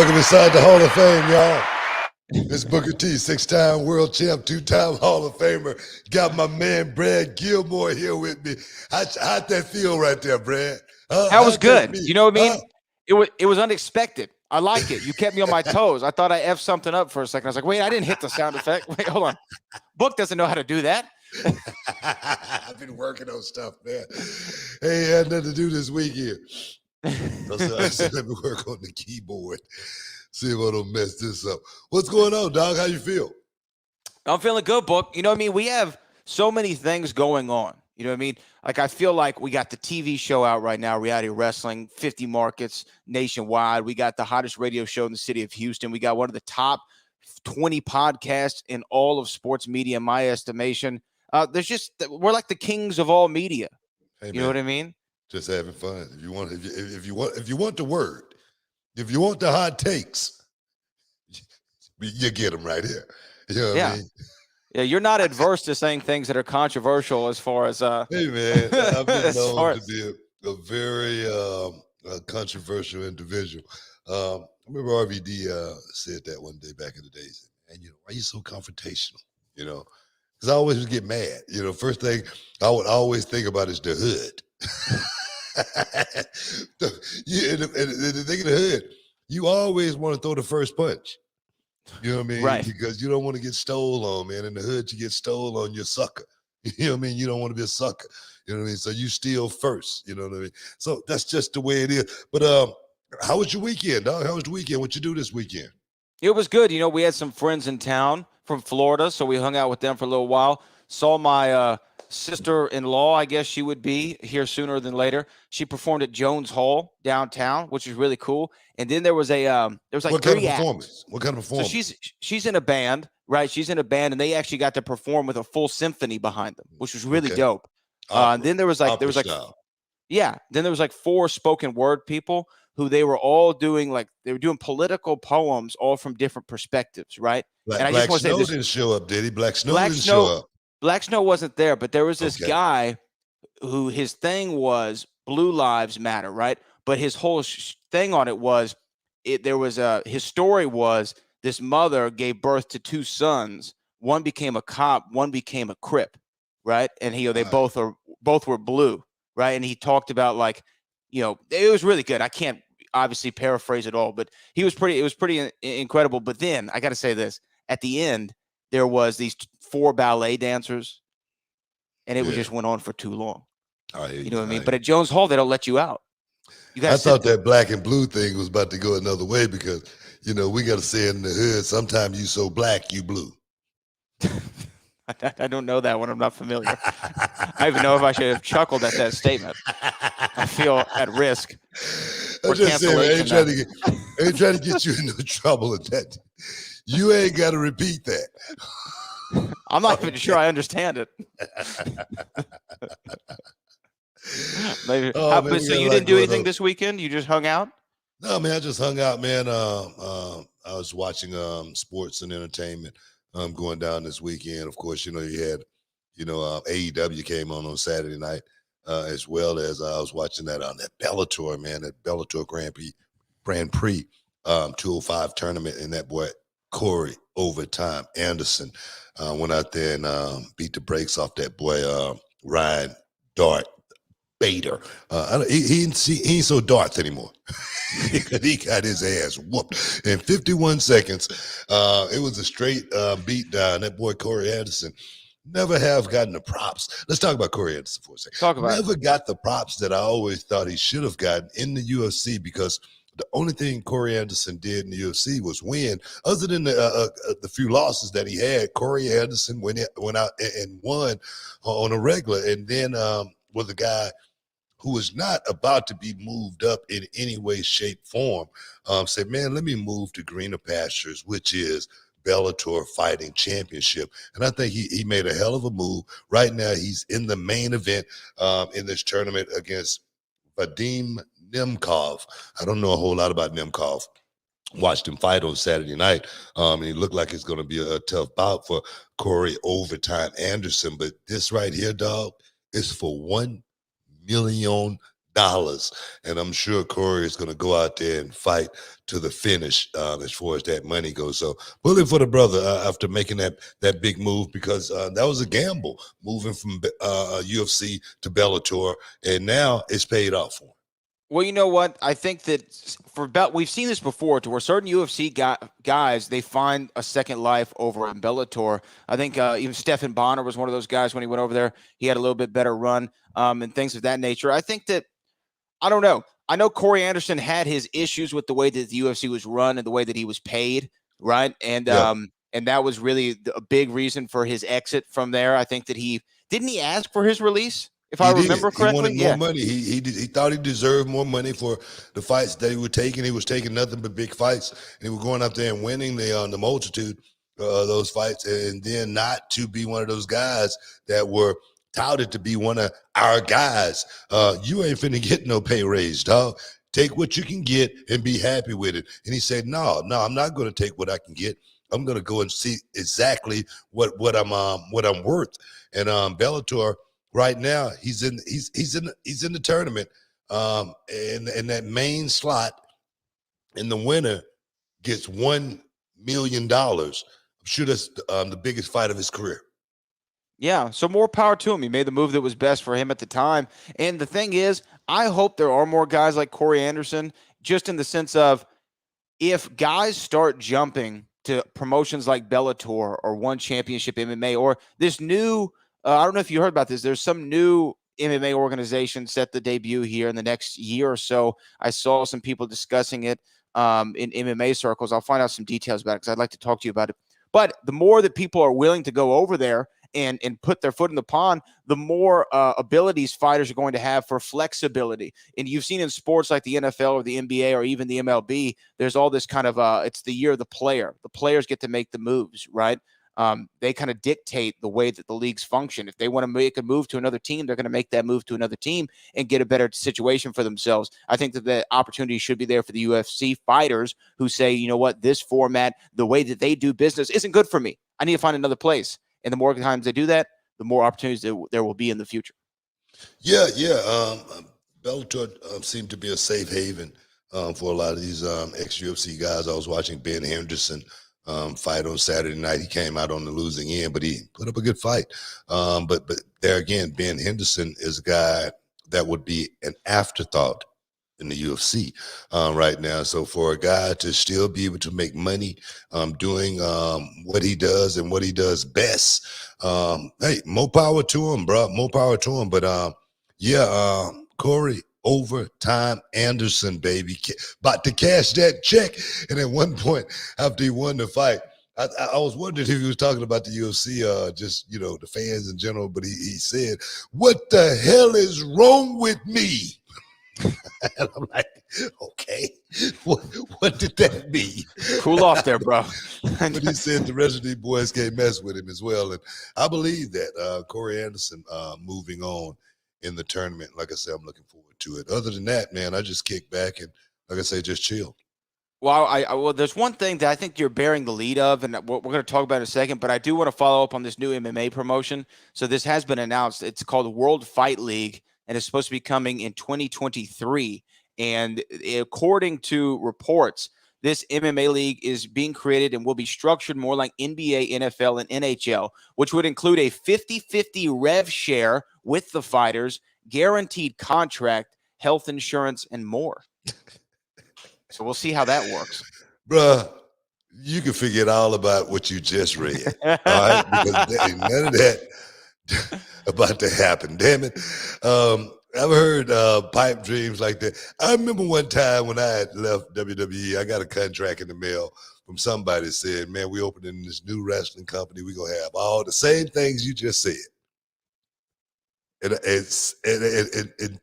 Welcome inside the Hall of Fame, y'all. It's Booker T, six-time world champ, two-time Hall of Famer. Got my man Brad Gilmore here with me. How'd that feel right there, Brad? That was How'd that good. feel? You know what I mean? It was unexpected. I like it. You kept me on my toes. I thought I effed something up for a second. I was like, wait, I didn't hit the sound effect. Wait, hold on. Book doesn't know how to do that. I've been working on stuff, man. Hey, had nothing to do this weekend. I said, let me work on the keyboard. See if I don't mess this up. What's going on, dog? How you feel? I'm feeling good, Book. You know what I mean? We have so many things going on. You know what I mean? Like, I feel like we got the TV show out right now, reality wrestling, 50 markets nationwide. We got the hottest radio show in the city of Houston. We got one of the top 20 podcasts in all of sports media, in my estimation. We're like the kings of all media. Hey, you know what I mean? Just having fun. If you want the word, if you want the hot takes, you get them right here. You know what I mean? Yeah, you're not adverse to saying things that are controversial as far as Hey man, I've been known to be a very controversial individual. I remember RVD said that one day back in the days, and why are you so confrontational? Because I always would get mad. First thing I would always think about is the hood. And the thing of the hood, you always want to throw the first punch. You know what I mean? Right. Because you don't want to get stole on, man. In the hood, you get stole on, you're a sucker. You know what I mean? You don't want to be a sucker. You know what I mean? So you steal first. You know what I mean? So that's just the way it is. But how was your weekend, dog? How was the weekend? What you do this weekend? It was good. We had some friends in town from Florida, so we hung out with them for a little while. Saw my sister-in-law, I guess she would be here sooner than later. She performed at Jones Hall downtown, which is really cool. And then there was like what kind of performance? What kind of performance? So she's in a band, right? She's in a band, and they actually got to perform with a full symphony behind them, which was really dope. And then there was like four spoken word people who they were all doing political poems, all from different perspectives, right? Black Snow didn't show up, did he? Black Snow didn't show up. Black Snow wasn't there, but there was this guy who his thing was Blue Lives Matter, right? But his whole thing on it was, his story was this mother gave birth to two sons. One became a cop, one became a Crip, right? And they both were blue, right? And he talked about it was really good. I can't obviously paraphrase it all, but it was pretty incredible. But then I got to say this, at the end, there was these four ballet dancers, and it just went on for too long. You know what I mean? But at Jones Hall, they don't let you out. I thought that black and blue thing was about to go another way because, we got to say it in the hood, sometimes you so black, you blue. I don't know that one. I'm not familiar. I even know if I should have chuckled at that statement. I feel at risk. I'm just saying, I ain't trying to get you into trouble with that. You ain't got to repeat that. I'm not even sure I understand it. Maybe. So you didn't do anything this weekend? You just hung out? No, man, I just hung out, man. I was watching sports and entertainment going down this weekend. Of course, you had, AEW came on Saturday night, as well as I was watching that on that Bellator, man, that Bellator Grand Prix 205 tournament, and that boy Corey Overtime Anderson went out there and beat the brakes off that boy Ryan Dart Bader. He ain't so Darth anymore. He got his ass whooped in 51 seconds. It was a straight beat down. That boy Corey Anderson never have gotten the props. Let's talk about Corey Anderson for a second. Never got the props that I always thought he should have gotten in the UFC, because the only thing Corey Anderson did in the UFC was win. Other than the few losses that he had, Corey Anderson went out and won on a regular, and then was a guy who was not about to be moved up in any way, shape, form, said, man, let me move to greener pastures, which is Bellator Fighting Championship. And I think he made a hell of a move. Right now, he's in the main event in this tournament against Vadim Nemkov. I don't know a whole lot about Nemkov. Watched him fight on Saturday night, and he looked like it's going to be a tough bout for Corey Overtime Anderson. But this right here, dog, is for $1 million. And I'm sure Corey is going to go out there and fight to the finish as far as that money goes. So bully for the brother after making that big move, because that was a gamble moving from UFC to Bellator, and now it's paid off for him. Well, you know what? I think that we've seen this before, to where certain UFC guys, they find a second life over in Bellator. I think even Stephan Bonner was one of those guys when he went over there. He had a little bit better run and things of that nature. I think that, I don't know. I know Corey Anderson had his issues with the way that the UFC was run and the way that he was paid, right? And and that was really a big reason for his exit from there. I think that he ask for his release, if I remember correctly. He wanted more money. He thought he deserved more money for the fights that he was taking. He was taking nothing but big fights, and he was going up there and winning the multitude of those fights, and then not to be one of those guys that were touted to be one of our guys. You ain't finna get no pay raise, dog. Take what you can get and be happy with it. And he said, no, I'm not going to take what I can get. I'm going to go and see exactly what I'm worth. And Bellator right now, he's in the tournament, and that main slot, and the winner gets $1 million. I'm sure that's the biggest fight of his career. Yeah, so more power to him. He made the move that was best for him at the time. And the thing is, I hope there are more guys like Corey Anderson, just in the sense of, if guys start jumping to promotions like Bellator or One Championship MMA, or this new, I don't know if you heard about this, there's some new MMA organization set the debut here in the next year or so. I saw some people discussing it in MMA circles. I'll find out some details about it because I'd like to talk to you about it. But the more that people are willing to go over there and put their foot in the pond, the more abilities fighters are going to have for flexibility. And you've seen in sports like the NFL or the NBA or even the MLB, there's all this kind of, it's the year of the player. The players get to make the moves, right? They kind of dictate the way that the leagues function. If they want to make a move to another team, they're going to make that move to another team and get a better situation for themselves. I think that the opportunity should be there for the UFC fighters who say, you know what, this format, the way that they do business isn't good for me. I need to find another place. And the more times they do that, the more opportunities there will be in the future. Yeah. Bellator seemed to be a safe haven for a lot of these ex-UFC guys. I was watching Ben Henderson fight on Saturday night. He came out on the losing end, but he put up a good fight. But there again, Ben Henderson is a guy that would be an afterthought in the UFC right now. So for a guy to still be able to make money doing what he does and what he does best, hey, more power to him, bro. More power to him. But Corey Overtime Anderson, baby, about to cash that check. And at one point, after he won the fight, I was wondering if he was talking about the UFC, just, the fans in general, but he said, "What the hell is wrong with me?" And I'm like, okay, what did that mean? Cool off there, bro. But he said the rest of these boys can't mess with him as well. And I believe that Corey Anderson moving on in the tournament, like I said, I'm looking forward to it. Other than that, man, I just kick back and, like I say, just chill. Well, there's one thing that I think you're bearing the lead of, and we're going to talk about in a second, but I do want to follow up on this new MMA promotion. So this has been announced. It's called World Fight League, and it's supposed to be coming in 2023. And according to reports, this MMA league is being created and will be structured more like NBA, NFL, and NHL, which would include a 50-50 rev share with the fighters, guaranteed contract, health insurance, and more. So we'll see how that works. Bruh, you can forget all about what you just read. All right? Because there ain't none of that about to happen. Damn it. I've heard pipe dreams like that. I remember one time when I had left WWE, I got a contract in the mail from somebody that said, "Man, we opening this new wrestling company. We're going to have all the same things you just said." And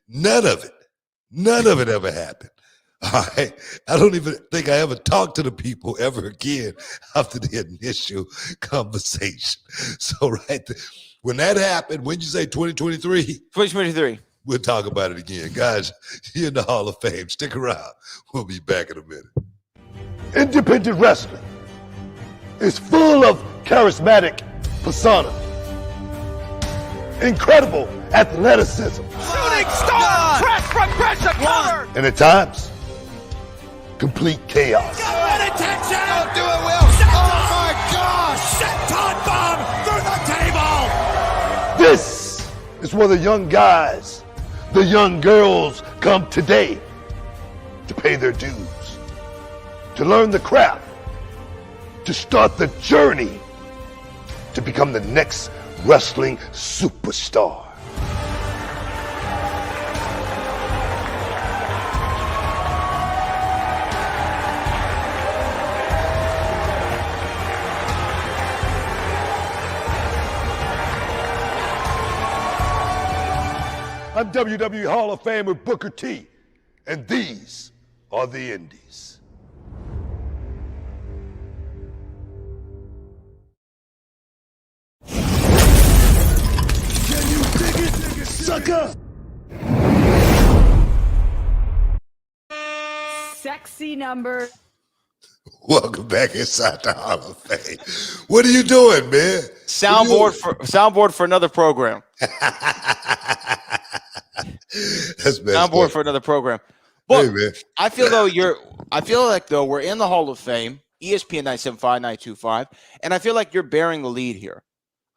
none of it ever happened. All right. I don't even think I ever talked to the people ever again after the initial conversation. So when that happened, when you say 2023? 2023. We'll talk about it again. Guys, you're in the Hall of Fame. Stick around. We'll be back in a minute. Independent wrestling is full of charismatic personas, incredible athleticism. Shooting star, crash from crash. That's a cover. And at times, complete chaos. Got attention. Don't do it, Will. Oh my gosh. Senton bomb through the table. This is where the young guys, the young girls come today to pay their dues, to learn the craft, to start the journey to become the next wrestling superstar. I'm WWE Hall of Famer Booker T, and these are the Indies. Can you dig it, sucker? Sexy number. Welcome back inside the Hall of Fame. What are you doing, man? Soundboard for another program. That's best. Soundboard for another program. But hey, man. I feel like we're in the Hall of Fame, ESPN 975, 925, and I feel like you're bearing the lead here.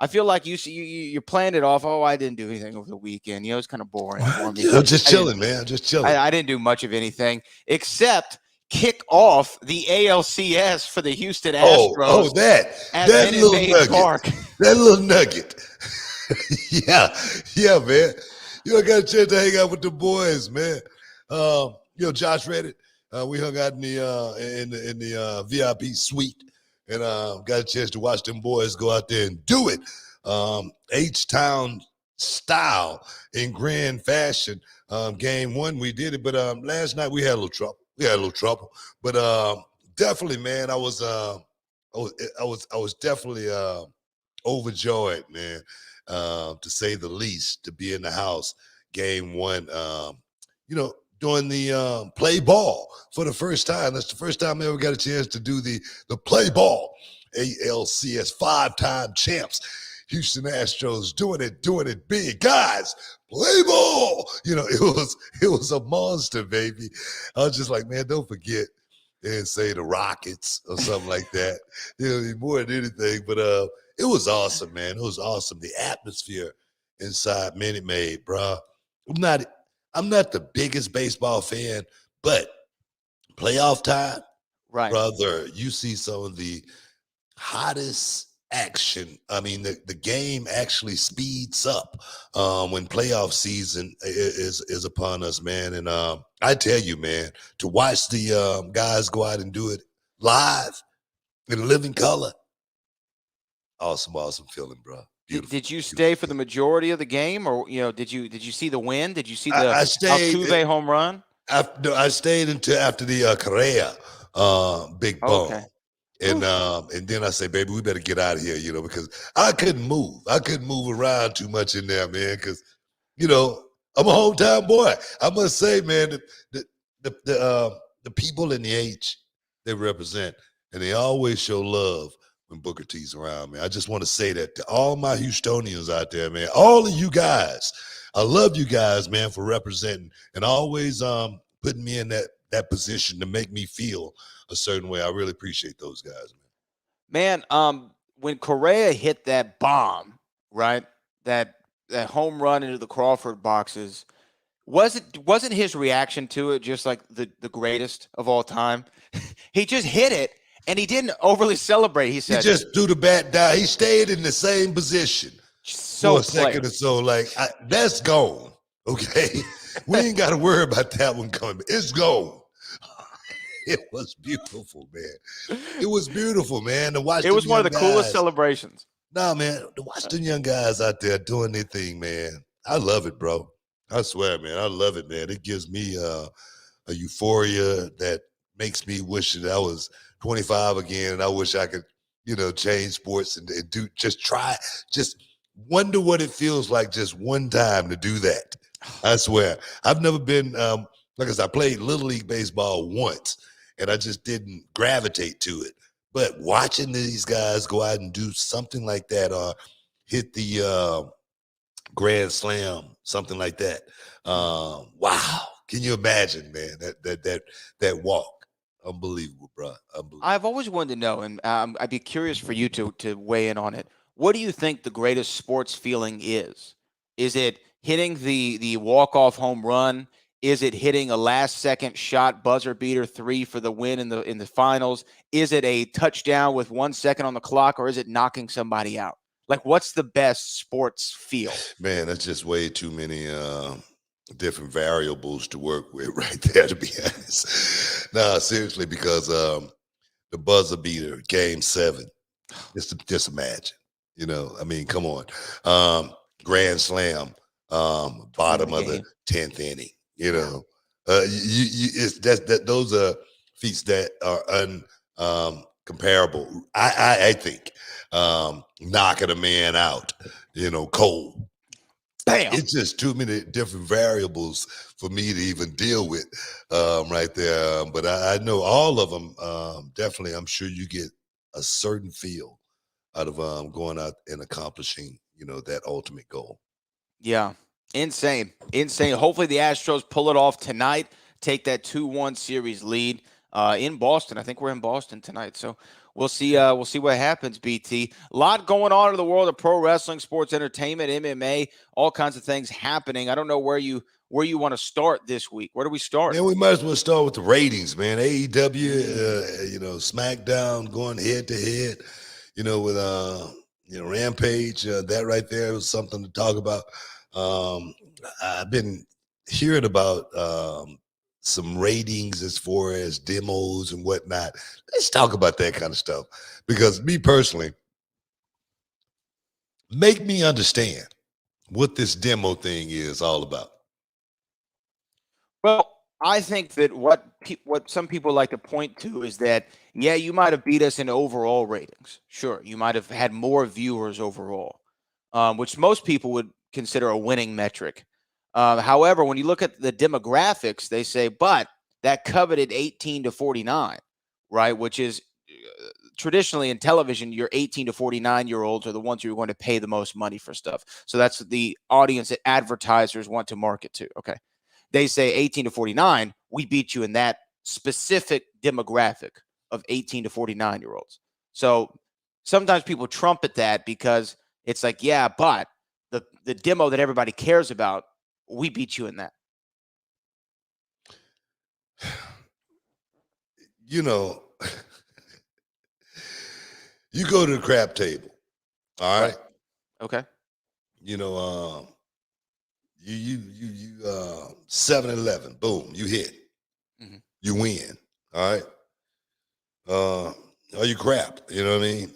I feel like you planned it off. Oh, I didn't do anything over the weekend. It's kind of boring for me. I'm just chilling, man. I'm just chilling. I didn't do much of anything except kick off the ALCS for the Houston Astros. That little nugget. Park. That little nugget. yeah, man. I got a chance to hang out with the boys, man. Josh Redditt. We hung out in the VIP suite, and got a chance to watch them boys go out there and do it. H-Town style in grand fashion. Game one, we did it, but last night we had a little trouble. But definitely, man, I was definitely overjoyed, man, to say the least, to be in the house. Game one, doing the play ball for the first time. That's the first time I ever got a chance to do the play ball. ALCS 5-time champs. Houston Astros doing it big. Guys, play ball. It was a monster, baby. I was just like, man, don't forget and say the Rockets or something like that. More than anything. But it was awesome, man. It was awesome. The atmosphere inside Minute Maid, bro. I'm not the biggest baseball fan, but playoff time, right, brother, you see some of the hottest action. I mean, the game actually speeds up when playoff season is upon us, man. And I tell you, man, to watch the guys go out and do it live in living color, awesome feeling, bro. Did you stay for the majority of the game, or did you see the win? Did you see the Altuve home run? I stayed until after the Correa big bump. Okay. And then I say, baby, we better get out of here, because I couldn't move. I couldn't move around too much in there, man, because I'm a hometown boy. I must say, man, the people in the H, they represent, and they always show love when Booker T's around, man. I just want to say that to all my Houstonians out there, man, all of you guys. I love you guys, man, for representing and always putting me in that position to make me feel a certain way. I really appreciate those guys, man. When Correa hit that bomb, right, that home run into the Crawford boxes, wasn't his reaction to it just like the greatest of all time? He just hit it. And he didn't overly celebrate. He said, he just threw the bat down. He stayed in the same position for a second or so. Like, that's gone. Okay. We ain't got to worry about that one coming. It's gone. It was beautiful, man. It was beautiful, man. To watch. It was one of the coolest celebrations. Nah, man. To watch the young guys out there doing their thing, man. I love it, bro. I swear, man. I love it, man. It gives me a euphoria that makes me wish that I was 25 again, and I wish I could, change sports and do just wonder what it feels like just one time to do that. I swear. I've never been, like I said, I played Little League Baseball once, and I just didn't gravitate to it. But watching these guys go out and do something like that, or hit the Grand Slam, something like that, wow, Can you imagine, man? That walk. Unbelievable, bro. Unbelievable. I've always wanted to know, and I'd be curious for you to weigh in on it. What do you think the greatest sports feeling is? Is it hitting the walk-off home run? Is it hitting a last-second shot buzzer beater 3 for the win in the finals? Is it a touchdown with 1 second on the clock, or is it knocking somebody out? Like, what's the best sports feel? Man, that's just way too many different variables to work with right there, to be honest. No, seriously, because the buzzer beater, game 7, just imagine. I mean, come on. Grand slam, bottom of the 10th inning. Those are feats that are comparable. I think knocking a man out, cold. Bam. It's just too many different variables for me to even deal with right there. But I know all of them. Definitely, I'm sure you get a certain feel out of going out and accomplishing, that ultimate goal. Yeah. Insane. Hopefully the Astros pull it off tonight, take that 2-1 series lead in Boston. I think we're in Boston tonight. So we'll see what happens, BT. A lot going on in the world of pro wrestling, sports entertainment, MMA, all kinds of things happening. I don't know where you want to start this week. Where do we start? Man, we might as well start with the ratings, man. AEW, SmackDown going head to head, with Rampage. That right there was something to talk about. I've been hearing about some ratings as far as demos and whatnot. Let's talk about that kind of stuff, because me personally, make me understand what this demo thing is all about. Well, I think that what some people like to point to is that, yeah, you might have beat us in overall ratings. Sure, you might have had more viewers overall, which most people would consider a winning metric. However, when you look at the demographics, they say, but that coveted 18 to 49, right, which is traditionally in television, your 18 to 49-year-olds are the ones who are going to pay the most money for stuff. So that's the audience that advertisers want to market to. Okay. They say 18 to 49, we beat you in that specific demographic of 18 to 49-year-olds. So sometimes people trumpet that because it's like, yeah, but the demo that everybody cares about, we beat you in that. You go to the crap table, all right? Okay. You 7-11, boom, you hit. Mm-hmm. You win, all right? Or you crap, you know what I mean?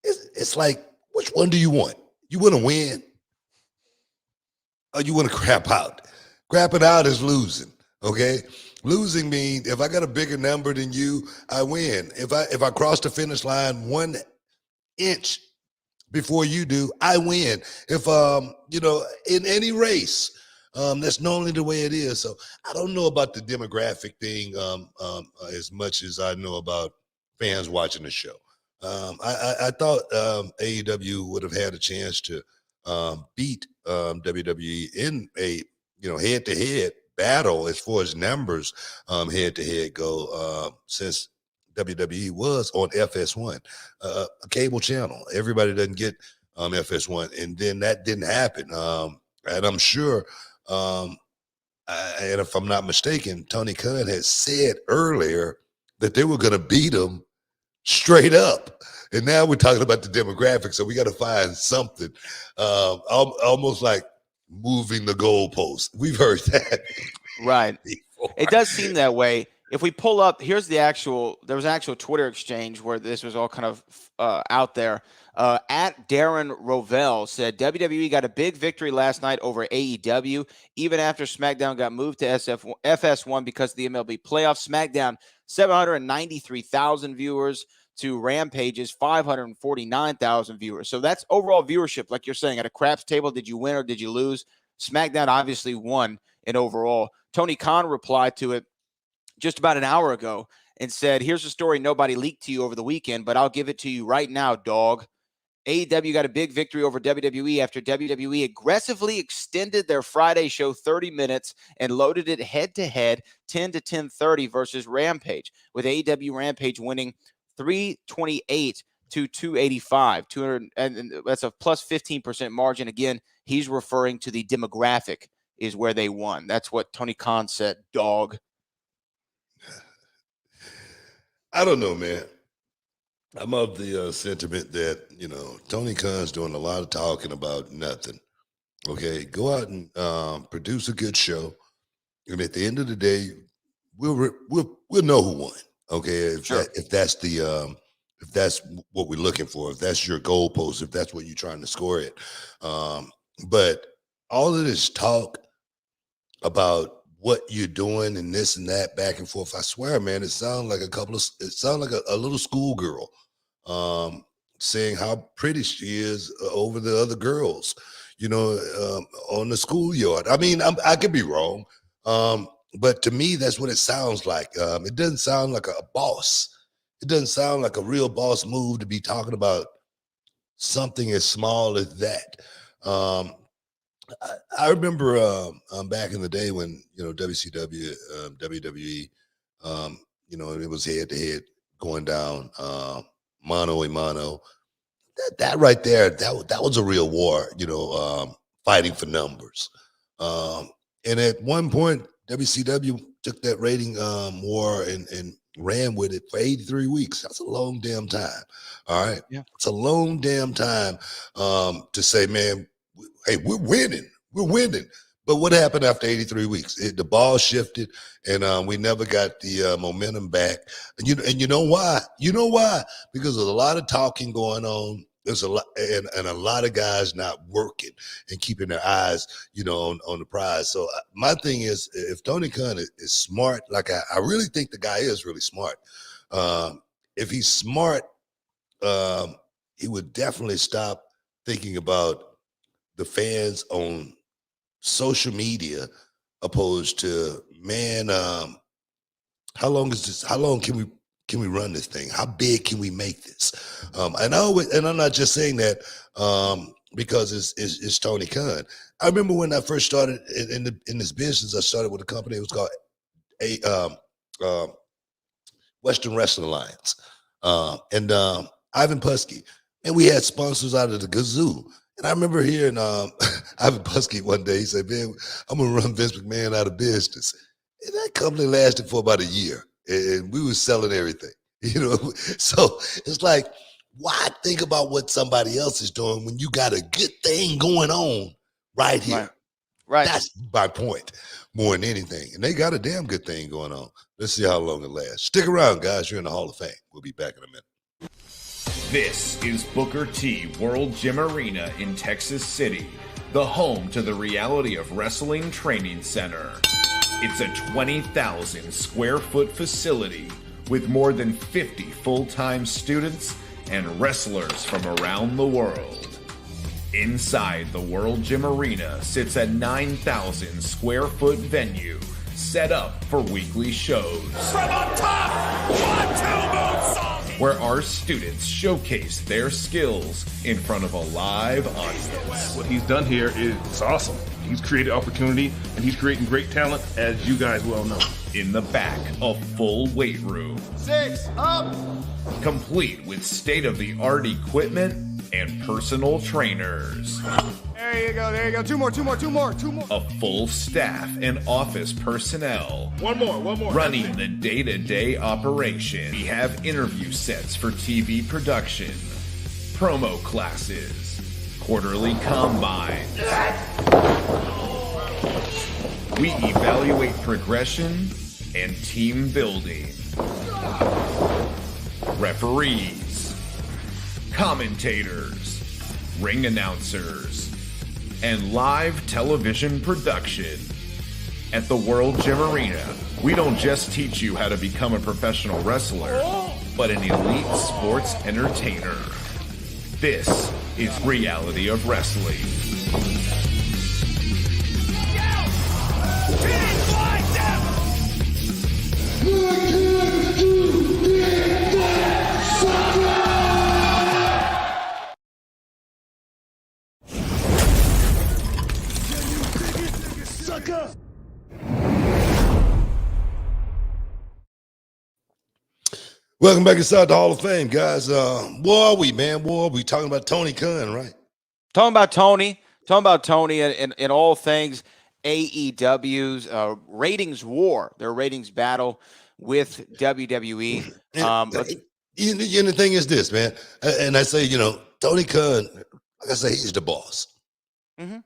It's like, which one do you want? You want to win, or you want to crap out? Crapping out is losing, okay? Losing means if I got a bigger number than you, I win. If I cross the finish line 1 inch before you do, I win. If in any race, that's normally the way it is. So I don't know about the demographic thing as much as I know about fans watching the show. I thought AEW would have had a chance to beat WWE in a head-to-head battle as far as numbers head-to-head go, since WWE was on FS1, a cable channel. Everybody doesn't get FS1, and then that didn't happen. And I'm sure, and if I'm not mistaken, Tony Khan had said earlier that they were going to beat them straight up. And now we're talking about the demographics, so we got to find something, almost like moving the goalpost. We've heard that, right? before. It does seem that way. If we pull up, there was an actual Twitter exchange where this was all kind of out there. At Darren Rovell said, WWE got a big victory last night over AEW, even after SmackDown got moved to FS1 because of the MLB playoffs. SmackDown, 793,000 viewers to Rampage's 549,000 viewers. So that's overall viewership. Like you're saying, at a craps table, did you win or did you lose? SmackDown obviously won in overall. Tony Khan replied to it just about an hour ago and said, here's a story nobody leaked to you over the weekend, but I'll give it to you right now, dog. AEW got a big victory over WWE after WWE aggressively extended their Friday show 30 minutes and loaded it head-to-head 10 to 10:30 versus Rampage, with AEW Rampage winning 328 to 285. 200, and that's a plus 15% margin. Again, he's referring to the demographic is where they won. That's what Tony Khan said, dog. I don't know, man. I'm of the sentiment that, Tony Khan's doing a lot of talking about nothing. Okay, go out and produce a good show, and at the end of the day, we'll know who won. Okay, if that's what we're looking for, if that's your goalpost, if that's what you're trying to score it. But all of this talk about what you're doing and this and that back and forth, I swear, man, it sounds like a little schoolgirl saying how pretty she is over the other girls, on the schoolyard. I mean, I could be wrong. But to me, that's what it sounds like. It doesn't sound like a boss. It doesn't sound like a real boss move to be talking about something as small as that. I remember back in the day when, WCW, WWE, it was head-to-head going down, mano a mano. That right there, that was a real war, fighting for numbers. And at one point, WCW took that rating war and ran with it for 83 weeks. That's a long damn time. All right. Yeah. It's a long damn time to say, man, hey, we're winning. We're winning. But what happened after 83 weeks? The ball shifted, and we never got the momentum back. And you know why? You know why? Because there's a lot of talking going on. There's a lot, and a lot of guys not working and keeping their eyes, on the prize. So my thing is, if Tony Khan is smart, like I really think the guy is really smart. If he's smart, he would definitely stop thinking about the fans on social media, opposed to, man, how long can we run this thing? How big can we make this? And I'm not just saying that because it's Tony Khan. I remember when I first started in this business, I started with a company. It was called Western Wrestling Alliance, and Ivan Putski, and we had sponsors out of the gazoo. And I remember hearing Ivan Putski one day. He said, "Man, I'm gonna run Vince McMahon out of business." And that company lasted for about a year, and we were selling everything. So it's like, why think about what somebody else is doing when you got a good thing going on right here? Right. That's my point more than anything. And they got a damn good thing going on. Let's see how long it lasts. Stick around, guys. You're in the Hall of Fame. We'll be back in a minute. This is Booker T World Gym Arena in Texas City, the home to the Reality of Wrestling Training Center. It's a 20,000 square foot facility with more than 50 full-time students and wrestlers from around the world. Inside the World Gym Arena sits a 9,000 square foot venue set up for weekly shows. From up top, 1-2 moonsault! Where our students showcase their skills in front of a live audience. What he's done here is awesome. He's created opportunity, and he's creating great talent, as you guys well know. In the back, a full weight room. 6 up! Complete with state-of-the-art equipment and personal trainers. There you go. Two more. A full staff and office personnel. One more. Running the day-to-day operation. We have interview sets for TV production, promo classes, quarterly combines. We evaluate progression and team building. Referees, commentators, ring announcers, and live television production. At the World Gym Arena, we don't just teach you how to become a professional wrestler, but an elite sports entertainer. This is Reality of Wrestling. Come. Welcome back inside the Hall of Fame, guys. Where are we, man? Where are we? Talking about Tony Khan, right? Talking about Tony and all things AEW's ratings war, their ratings battle with WWE. And the thing is this, man, and I say, Tony Khan, like I say, he's the boss. Mm-hmm.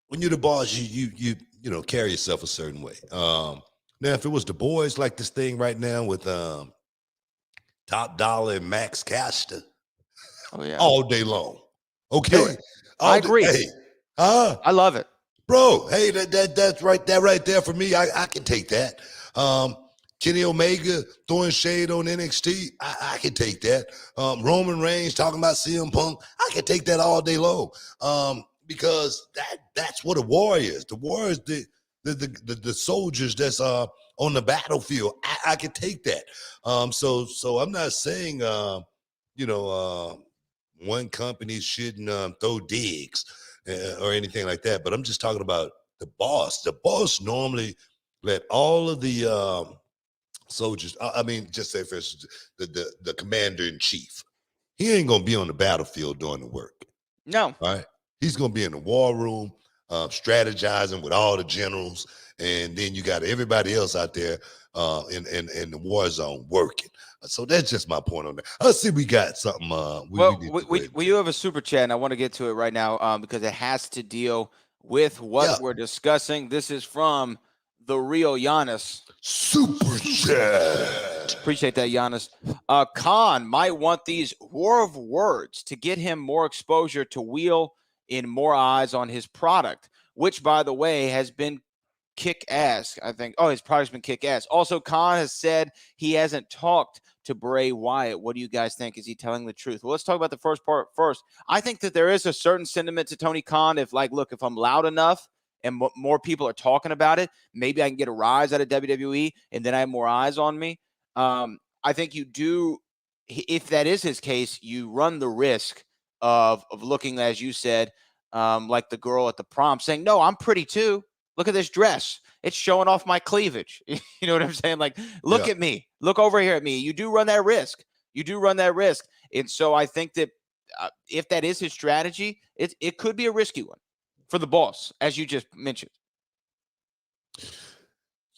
When you're the boss, you carry yourself a certain way. Now, if it was the boys like this thing right now with Top Dollar and Max Caster, all day long, okay, I agree. Hey, I love it, bro. Hey, that's right. That right there for me, I can take that. Kenny Omega throwing shade on NXT, I can take that. Roman Reigns talking about CM Punk, I can take that all day long. Because that's what a warrior is. The warrior is the soldiers that's on the battlefield. I can take that. So I'm not saying one company shouldn't throw digs or anything like that, but I'm just talking about the boss. The boss normally let all of the soldiers, I mean, just say for instance, the commander in chief, he ain't gonna be on the battlefield doing the work. No. Right? He's gonna be in the war room, strategizing with all the generals, and then you got everybody else out there in the war zone working. So that's just my point on that. I see we got something. We do have a super chat, and I want to get to it right now because it has to deal with what we're discussing. This is from the real Giannis. Super chat. Appreciate that, Giannis. Khan might want these war of words to get him more exposure to wheel in more eyes on his product, which, by the way, has been kick ass. I think. Oh, his product's been kick ass. Also, Khan has said he hasn't talked to Bray Wyatt. What do you guys think? Is he telling the truth? Well, let's talk about the first part first. I think that there is a certain sentiment to Tony Khan. If I'm loud enough and more people are talking about it, maybe I can get a rise out of WWE, and then I have more eyes on me. I think you do. If that is his case, you run the risk of looking, as you said, like the girl at the prom saying, "No, I'm pretty too. Look at this dress. It's showing off my cleavage." You know what I'm saying? Like, look at me. Look over here at me. You do run that risk. And so I think that if that is his strategy, it could be a risky one for the boss, as you just mentioned.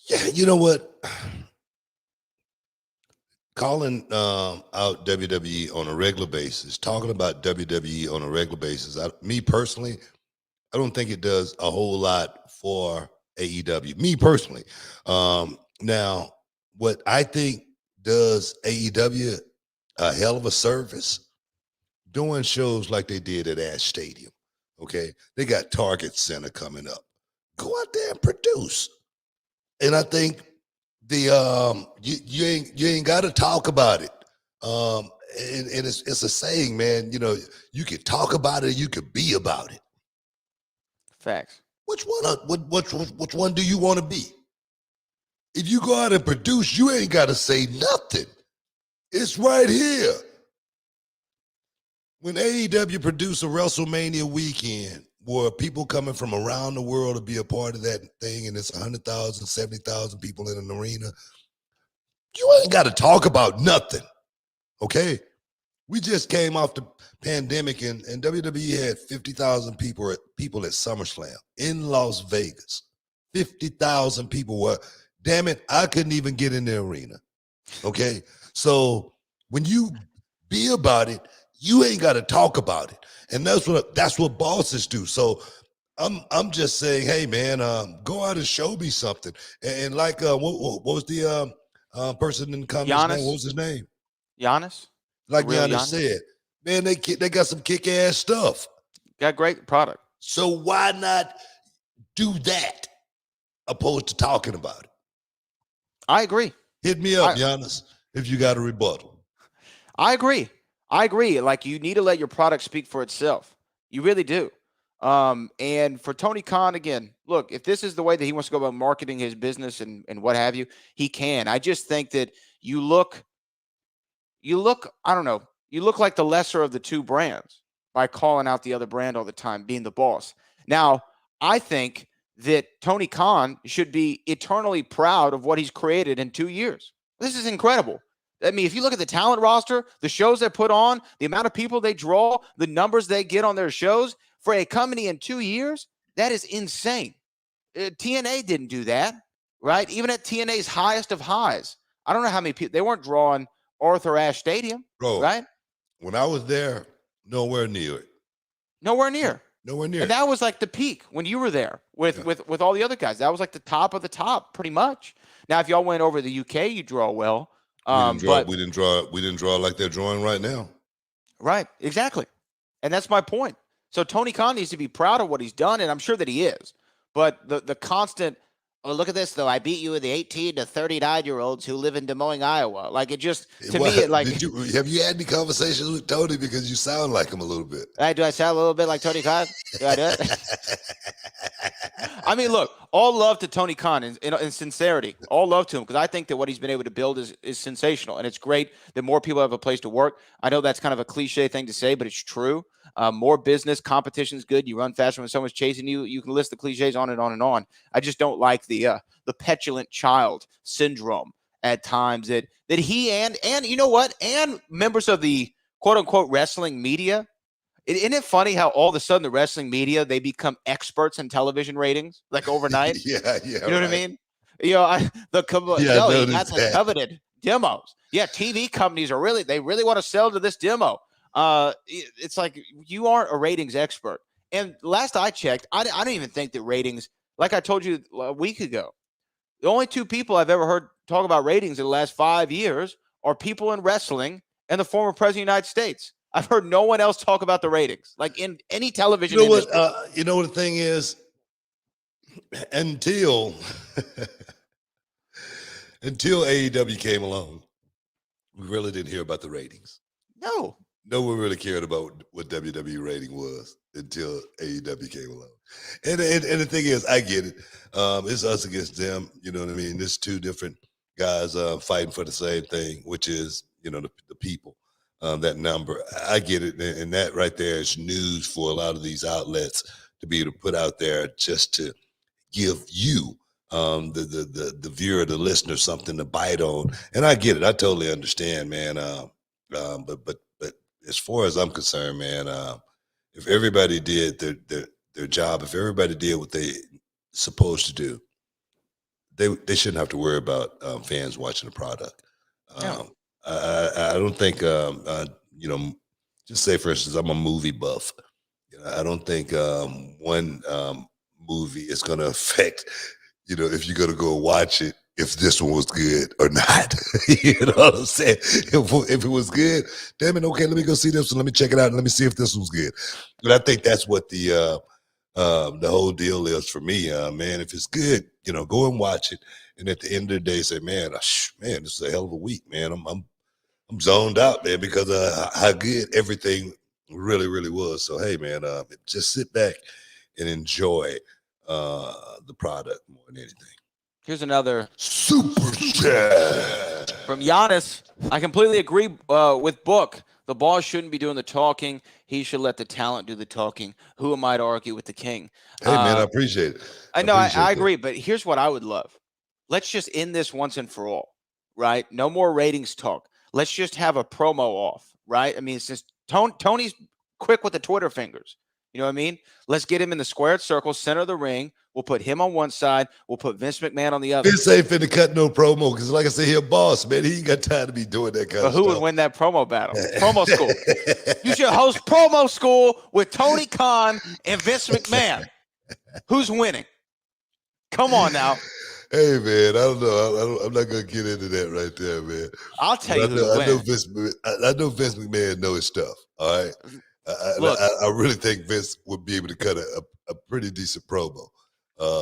Yeah, you know what? Calling out WWE on a regular basis, talking about WWE on a regular basis, me personally, I don't think it does a whole lot for AEW. Me personally. Now, what I think does AEW a hell of a service, doing shows like they did at Ash Stadium. Okay, they got Target Center coming up. Go out there and produce. And I think you ain't got to talk about it. And it's a saying, man. You can talk about it, you could be about it. Facts. Which one do you want to be? If you go out and produce, you ain't got to say nothing. It's right here. When AEW produced a WrestleMania weekend where people coming from around the world to be a part of that thing, and it's 100,000, 70,000 people in an arena, you ain't got to talk about nothing, okay? We just came off the pandemic, and WWE had 50,000 people at SummerSlam in Las Vegas. 50,000 people were, damn it, I couldn't even get in the arena, okay? So when you be about it, you ain't got to talk about it. And that's what bosses do. So I'm just saying, hey man, go out and show me something. And like what was the person in the comments name? What was his name? Giannis. Like Giannis said, man, they got some kick-ass stuff. Got great product. So why not do that opposed to talking about it? I agree. Hit me up, Giannis, if you got a rebuttal. I agree. Like, you need to let your product speak for itself. You really do. And for Tony Khan, again, look, if this is the way that he wants to go about marketing his business and what have you, he can. I just think that you look, I don't know, you look like the lesser of the two brands by calling out the other brand all the time, being the boss. Now, I think that Tony Khan should be eternally proud of what he's created in 2 years. This is incredible. I mean, if you look at the talent roster, the shows they put on, the amount of people they draw, the numbers they get on their shows for a company in 2 years, that is insane. TNA didn't do that, right? Even at TNA's highest of highs, I don't know how many people, they weren't drawing Arthur Ashe Stadium, Bro, right? When I was there, nowhere near it. Nowhere near. Nowhere near. And that was like the peak when you were there with all the other guys. That was like the top of the top, pretty much. Now, if y'all went over to the UK, you draw well. We didn't draw like they're drawing right now. Right, exactly. And that's my point. So Tony Khan needs to be proud of what he's done, and I'm sure that he is. But the constant, oh, look at this, though. I beat you with the 18 to 39-year-olds who live in Des Moines, Iowa. Like, it just, to me, it like. Have you had any conversations with Tony? Because you sound like him a little bit. Do I sound a little bit like Tony Khan? Do I do it? I mean, look, all love to Tony Khan in sincerity. All love to him, because I think that what he's been able to build is sensational. And it's great that more people have a place to work. I know that's kind of a cliche thing to say, but it's true. More business, competition is good. You run faster when someone's chasing you. You can list the cliches on and on and on. I just don't like the petulant child syndrome at times that he and you know what? And members of the quote unquote wrestling media. Isn't it funny how all of a sudden the wrestling media, they become experts in television ratings like overnight? Yeah. You know what I mean? You know, the coveted demos. Yeah, TV companies they really want to sell to this demo. It's like you aren't a ratings expert. And last I checked, I don't even think that ratings, like I told you a week ago, the only two people I've ever heard talk about ratings in the last 5 years are people in wrestling and the former president of the United States. I've heard no one else talk about the ratings, like in any television. You know what? You know what the thing is? Until AEW came along, we really didn't hear about the ratings. No one really cared about what WWE rating was until AEW came along. And the thing is, I get it. It's us against them. You know what I mean? There's two different guys fighting for the same thing, which is, you know, the people. That number, I get it, and that right there is news for a lot of these outlets to be able to put out there just to give you, the viewer, the listener, something to bite on. And I get it, I totally understand, man. But as far as I'm concerned, man, if everybody did their job, if everybody did what they supposed to do, they shouldn't have to worry about fans watching the product. No. I don't think, you know, just say, for instance, I'm a movie buff. I don't think one movie is going to affect, you know, if you're going to go watch it, if this one was good or not. You know what I'm saying? If it was good, damn it, okay, let me go see this one. Let me check it out and let me see if this one's good. And I think that's what the whole deal is for me, man. If it's good, you know, go and watch it. And at the end of the day, say, man, this is a hell of a week, man. I'm zoned out, man, because how good everything really, really was. So, hey, man, just sit back and enjoy the product more than anything. Here's another Super chat from Giannis. I completely agree with Book. The boss shouldn't be doing the talking. He should let the talent do the talking. Who am I to argue with the king? Hey, man, I appreciate it. I know, I agree, but here's what I would love. Let's just end this once and for all, right? No more ratings talk. Let's just have a promo off, right? I mean, since Tony's quick with the Twitter fingers, you know what I mean? Let's get him in the squared circle, center of the ring. We'll put him on one side. We'll put Vince McMahon on the other. Vince ain't finna cut no promo because, like I said, he a boss, man. He ain't got time to be doing that kind of stuff. Who would win that promo battle? Promo school. You should host promo school with Tony Khan and Vince McMahon. Who's winning? Come on now. Hey, man, I don't know. I'm not going to get into that right there, man. I'll tell you who's winning. I know Vince McMahon knows his stuff, all right? Look, I really think Vince would be able to cut a pretty decent promo.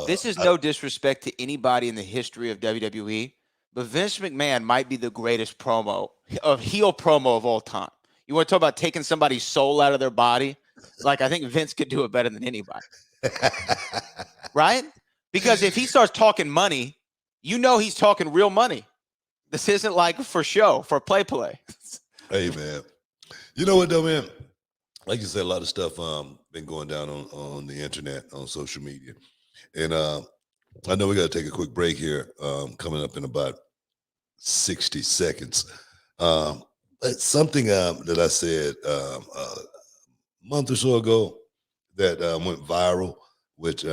This is no disrespect to anybody in the history of WWE, but Vince McMahon might be the greatest heel promo of all time. You want to talk about taking somebody's soul out of their body? Like, I think Vince could do it better than anybody. Right? Because if he starts talking money, you know he's talking real money. This isn't like for show, for play. Hey, man. You know what, though, man? Like you said, a lot of stuff been going down on the internet, on social media. And I know we got to take a quick break here, coming up in about 60 seconds. But something that I said a month or so ago that went viral, which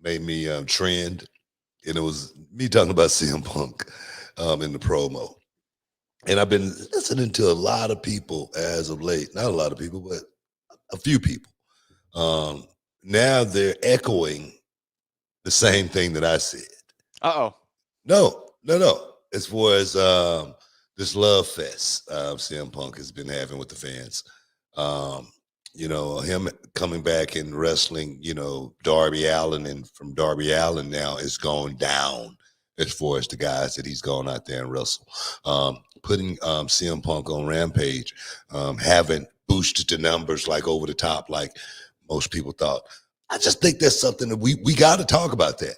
made me trend, and it was me talking about CM Punk in the promo. And I've been listening to a lot of people as of late, not a lot of people, but a few people. Now they're echoing the same thing that I said. Uh-oh. No. As far as this love fest CM Punk has been having with the fans. Him coming back and wrestling, Darby Allin, and from Darby Allin now is going down as far as the guys that he's gone out there and wrestle. Putting CM Punk on Rampage, haven't boosted the numbers like over the top like most people thought. I just think that's something that we got to talk about that.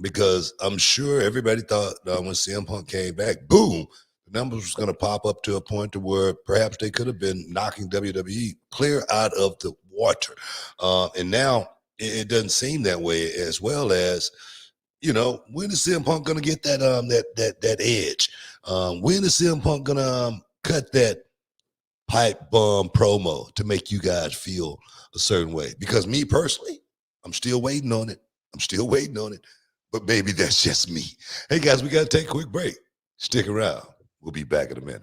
Because I'm sure everybody thought when CM Punk came back, boom, the numbers was going to pop up to a point to where perhaps they could have been knocking WWE clear out of the water. And now it doesn't seem that way, as well as, when is CM Punk going to get that edge? When is CM Punk going to cut that pipe bomb promo to make you guys feel a certain way? Because me personally, I'm still waiting on it. But maybe that's just me. Hey, guys, we got to take a quick break. Stick around. We'll be back in a minute.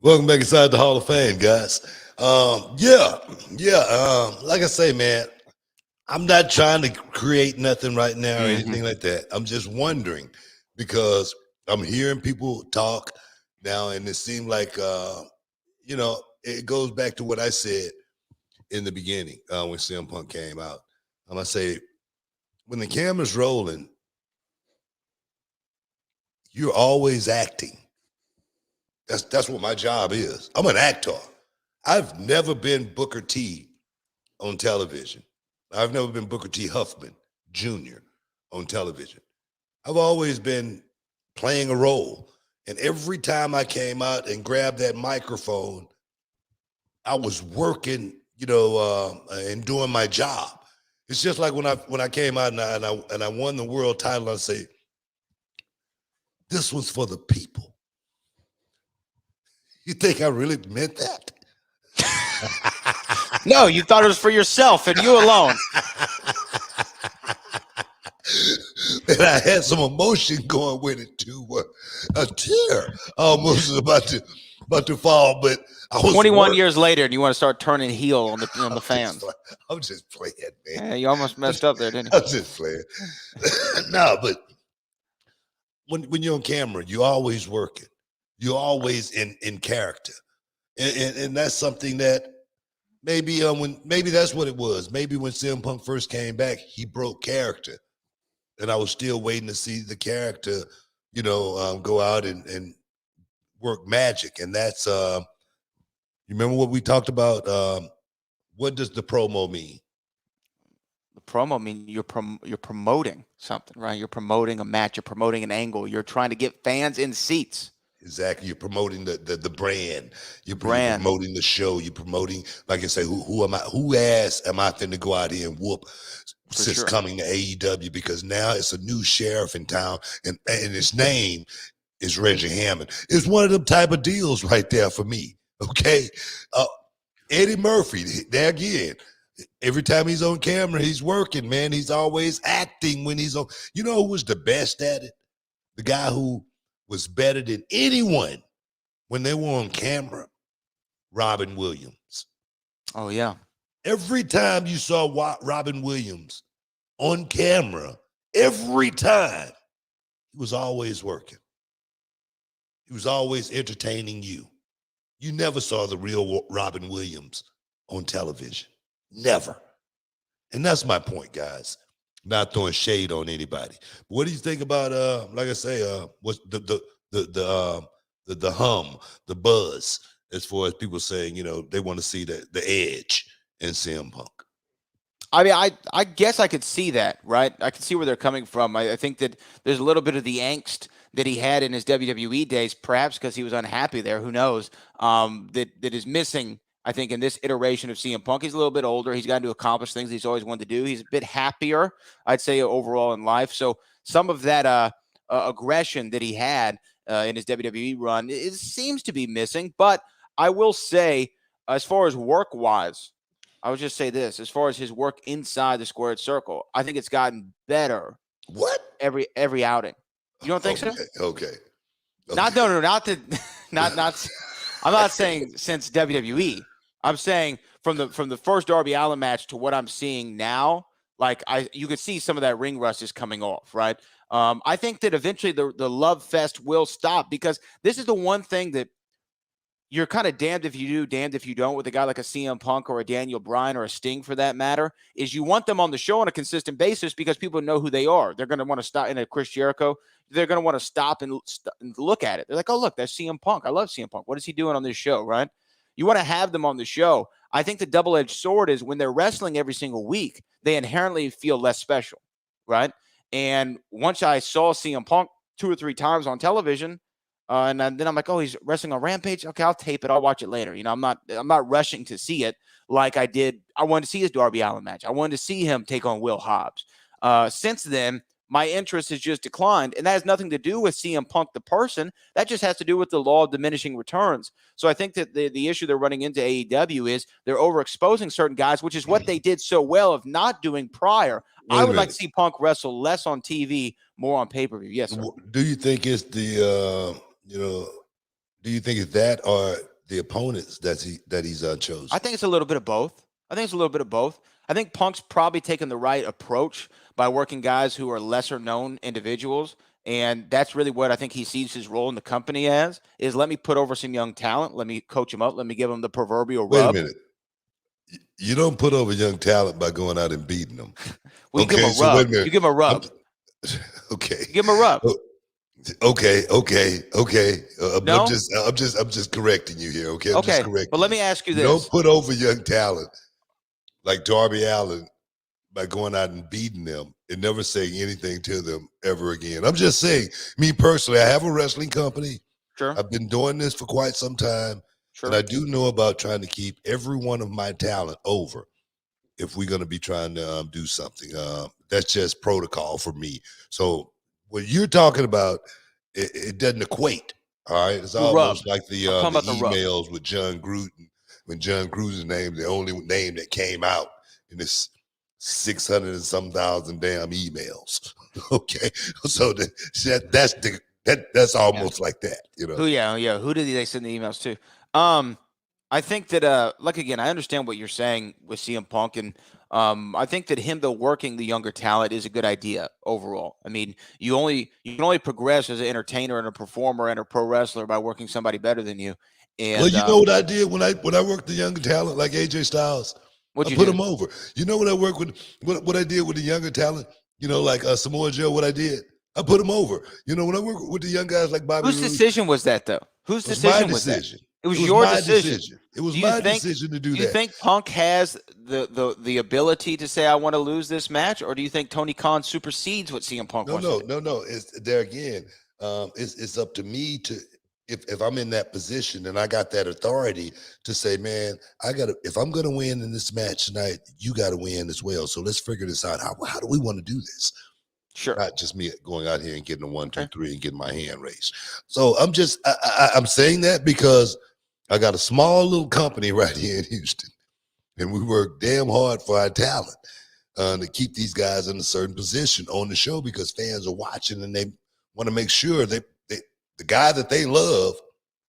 Welcome back inside the Hall of Fame, guys. Like I say, man, I'm not trying to create nothing right now or anything like that. I'm just wondering because I'm hearing people talk now, and it seemed like, it goes back to what I said in the beginning when CM Punk came out. I say, when the camera's rolling, you're always acting. That's what my job is. I'm an actor. I've never been Booker T on television. I've never been Booker T. Huffman Jr. on television. I've always been playing a role. And every time I came out and grabbed that microphone, I was working, and doing my job. It's just like when I came out and I won the world title, I say, this was for the people. You think I really meant that? No, you thought it was for yourself and you alone. And I had some emotion going with it too. A tear almost was about to fall, but I was 21 years later, and you want to start turning heel on the fans. I'm just playing, man. Yeah, you almost messed up there, didn't you? I'm just playing. No, but when you're on camera, you're always working. You're always in character, and that's something that maybe maybe that's what it was. Maybe when CM Punk first came back, he broke character, and I was still waiting to see the character, go out and work magic. And that's you remember what we talked about? What does the promo mean? The promo means you're promoting something, right? You're promoting a match. You're promoting an angle. You're trying to get fans in seats. Exactly. You're promoting the brand. You're Brand. promoting the show. You're promoting, like I say, who am I? Who ass am I finna go out here and whoop since sure. coming to AEW? Because now it's a new sheriff in town, and his name is Reggie Hammond. It's one of them type of deals right there for me. Okay, Eddie Murphy. There again. Every time he's on camera, he's working, man. He's always acting when he's on. You know who was the best at it? The guy who was better than anyone when they were on camera, Robin Williams. Oh, yeah. Every time you saw Robin Williams on camera, every time, he was always working. He was always entertaining you. You never saw the real Robin Williams on television. Never. And that's my point, guys. Not throwing shade on anybody. But what do you think about like I say, what's the hum, the buzz, as far as people saying, they want to see the edge in CM Punk? I mean, I guess I could see that, right? I can see where they're coming from. I think that there's a little bit of the angst that he had in his WWE days, perhaps because he was unhappy there. Who knows? That is missing, I think, in this iteration of CM Punk. He's a little bit older. He's gotten to accomplish things he's always wanted to do. He's a bit happier, I'd say, overall in life. So some of that aggression that he had in his WWE run, it seems to be missing. But I will say, as far as work-wise, I would just say this: as far as his work inside the squared circle, I think it's gotten better. What? Every outing. You don't think so? Okay. Not that. I'm not saying since WWE. I'm saying from the first Darby Allin match to what I'm seeing now, like you could see some of that ring rust is coming off, right? I think that eventually the love fest will stop, because this is the one thing that you're kind of damned if you do, damned if you don't with a guy like a CM Punk or a Daniel Bryan or a Sting for that matter, is you want them on the show on a consistent basis because people know who they are. They're going to want to stop in a Chris Jericho. They're going to want to stop and look at it. They're like, oh, look, that's CM Punk. I love CM Punk. What is he doing on this show, right? You want to have them on the show. I think the double-edged sword is when they're wrestling every single week, they inherently feel less special, right? And once I saw CM Punk 2 or 3 times on television, and then I'm like, oh, he's wrestling on Rampage. Okay, I'll tape it. I'll watch it later. I'm not rushing to see it like I did. I wanted to see his Darby Allin match. I wanted to see him take on Will Hobbs. Since then, my interest has just declined, and that has nothing to do with CM Punk the person. That just has to do with the law of diminishing returns. So I think that the issue they're running into AEW is they're overexposing certain guys, which is what they did so well of not doing prior. I would like to see Punk wrestle less on TV, more on pay-per-view. Yes, sir. Do you think it's the do you think it's that or the opponents that he's chosen? I think it's a little bit of both. I think Punk's probably taken the right approach by working guys who are lesser known individuals. And that's really what I think he sees his role in the company as, is let me put over some young talent. Let me coach him up. Let me give him the proverbial rub. Wait a minute. You don't put over young talent by going out and beating them. You give him a rub. You give him a rub. Okay. You give him a rub. Okay. No? I'm just correcting you here. Okay. Okay. But let me ask you this. Don't put over young talent like Darby Allin by going out and beating them and never saying anything to them ever again. I'm just saying, me personally, I have a wrestling company. Sure. I've been doing this for quite some time. Sure. And I do know about trying to keep every one of my talent over if we're going to be trying to do something. That's just protocol for me. So what you're talking about, it doesn't equate. All right. It's almost like the emails with John Gruden, when John Gruden's name, the only name that came out in this 600 and some thousand damn emails. Okay. So that's almost like that, Who did they send the emails to? I think that, like, again, I understand what you're saying with CM Punk, and I think that him, though, working the younger talent is a good idea overall. I mean, you can only progress as an entertainer and a performer and a pro wrestler by working somebody better than you. And, well, you know what I did when I worked the younger talent like AJ Styles? I put him over. You know what I worked with? What I did with the younger talent? Like Samoa Joe. What I did? I put him over. When I work with the young guys like Bobby Whose Roode, decision was that, though? Whose decision was that? It was your decision. It was my decision to do that. Do you think Punk has the ability to say, I want to lose this match? Or do you think Tony Khan supersedes what CM Punk wants to do? No. It's there again. It's up to me to if I'm in that position and I got that authority to say, man, if I'm going to win in this match tonight, you got to win as well. So let's figure this out. How do we want to do this? Sure. Not just me going out here and getting a 1, 2, 3 and getting my hand raised. So I'm saying that because I got a small little company right here in Houston, and we work damn hard for our talent to keep these guys in a certain position on the show because fans are watching and they want to make sure that the guy that they love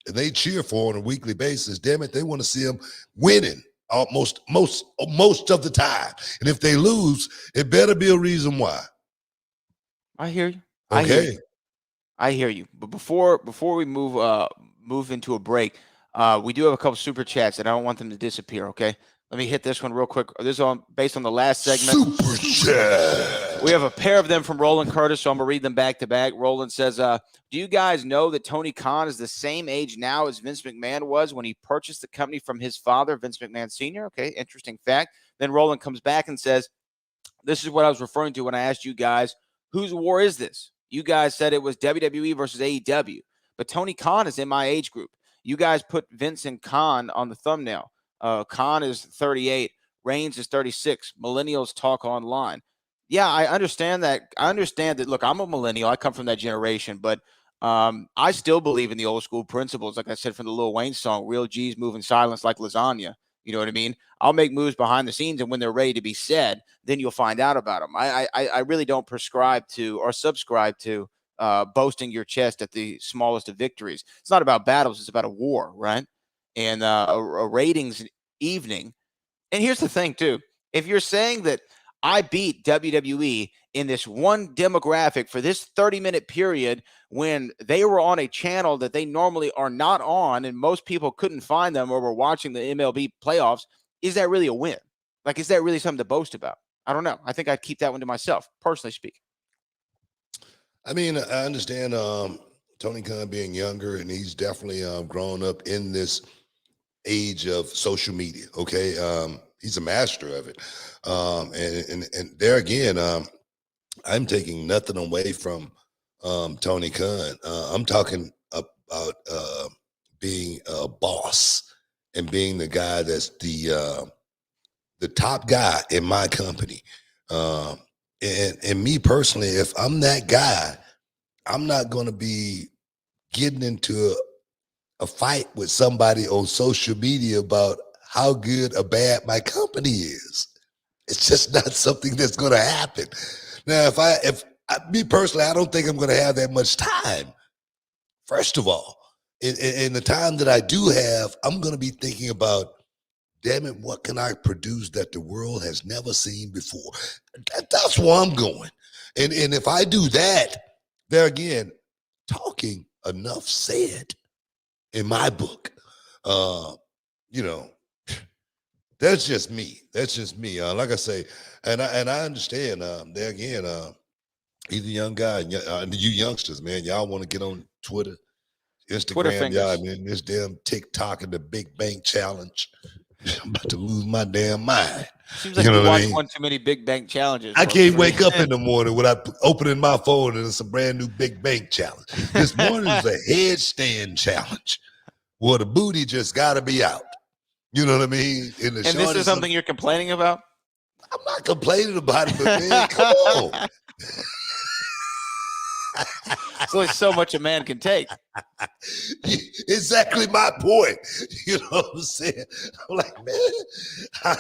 and they cheer for on a weekly basis, damn it, they want to see him winning most of the time. And if they lose, it better be a reason why. I hear you. Okay. I hear you. But before we move into a break, we do have a couple super chats and I don't want them to disappear. Okay. Let me hit this one real quick. This is based on the last segment. Super chat. We have a pair of them from Roland Curtis, so I'm going to read them back to back. Roland says, do you guys know that Tony Khan is the same age now as Vince McMahon was when he purchased the company from his father, Vince McMahon Sr.? Okay, interesting fact. Then Roland comes back and says, this is what I was referring to when I asked you guys, whose war is this? You guys said it was WWE versus AEW, but Tony Khan is in my age group. You guys put Vince and Khan on the thumbnail. Khan is 38. Reigns is 36. Millennials talk online. Yeah, I understand that. Look, I'm a millennial. I come from that generation, but I still believe in the old school principles. Like I said from the Lil Wayne song, real G's move in silence like lasagna. You know what I mean? I'll make moves behind the scenes, and when they're ready to be said, then you'll find out about them. I really don't prescribe to or subscribe to boasting your chest at the smallest of victories. It's not about battles. It's about a war, right? And a ratings evening. And here's the thing, too. If you're saying that I beat WWE in this one demographic for this 30-minute period when they were on a channel that they normally are not on and most people couldn't find them or were watching the MLB playoffs, is that really a win? Like, is that really something to boast about? I don't know. I think I'd keep that one to myself, personally speaking. I mean, I understand Tony Khan being younger, and he's definitely grown up in this age of social media. Okay. He's a master of it. And there again, I'm taking nothing away from Tony Khan. I'm talking about being a boss and being the guy that's the top guy in my company. And me personally, if I'm that guy, I'm not going to be getting into a fight with somebody on social media about how good or bad my company is. It's just not something that's going to happen. Now, me personally, I don't think I'm going to have that much time. First of all, in the time that I do have, I'm going to be thinking about, damn it, what can I produce that the world has never seen before? That's where I'm going. And if I do that, there again, talking enough said in my book. That's just me. Like I say, and I understand. There again, he's a young guy. You youngsters, man, y'all want to get on Twitter, Instagram, y'all, man. This damn TikTok and the Big Bank Challenge. I'm about to lose my damn mind. Seems like you watch one too many Big Bank challenges. I can't wake up in the morning without opening my phone and it's a brand new Big Bank challenge. This morning is a headstand challenge. Well, the booty just got to be out. You know what I mean? And this is something you're complaining about? I'm not complaining about it, but man, come on. There's only so much a man can take. Exactly my point. You know what I'm saying? I'm like, man, I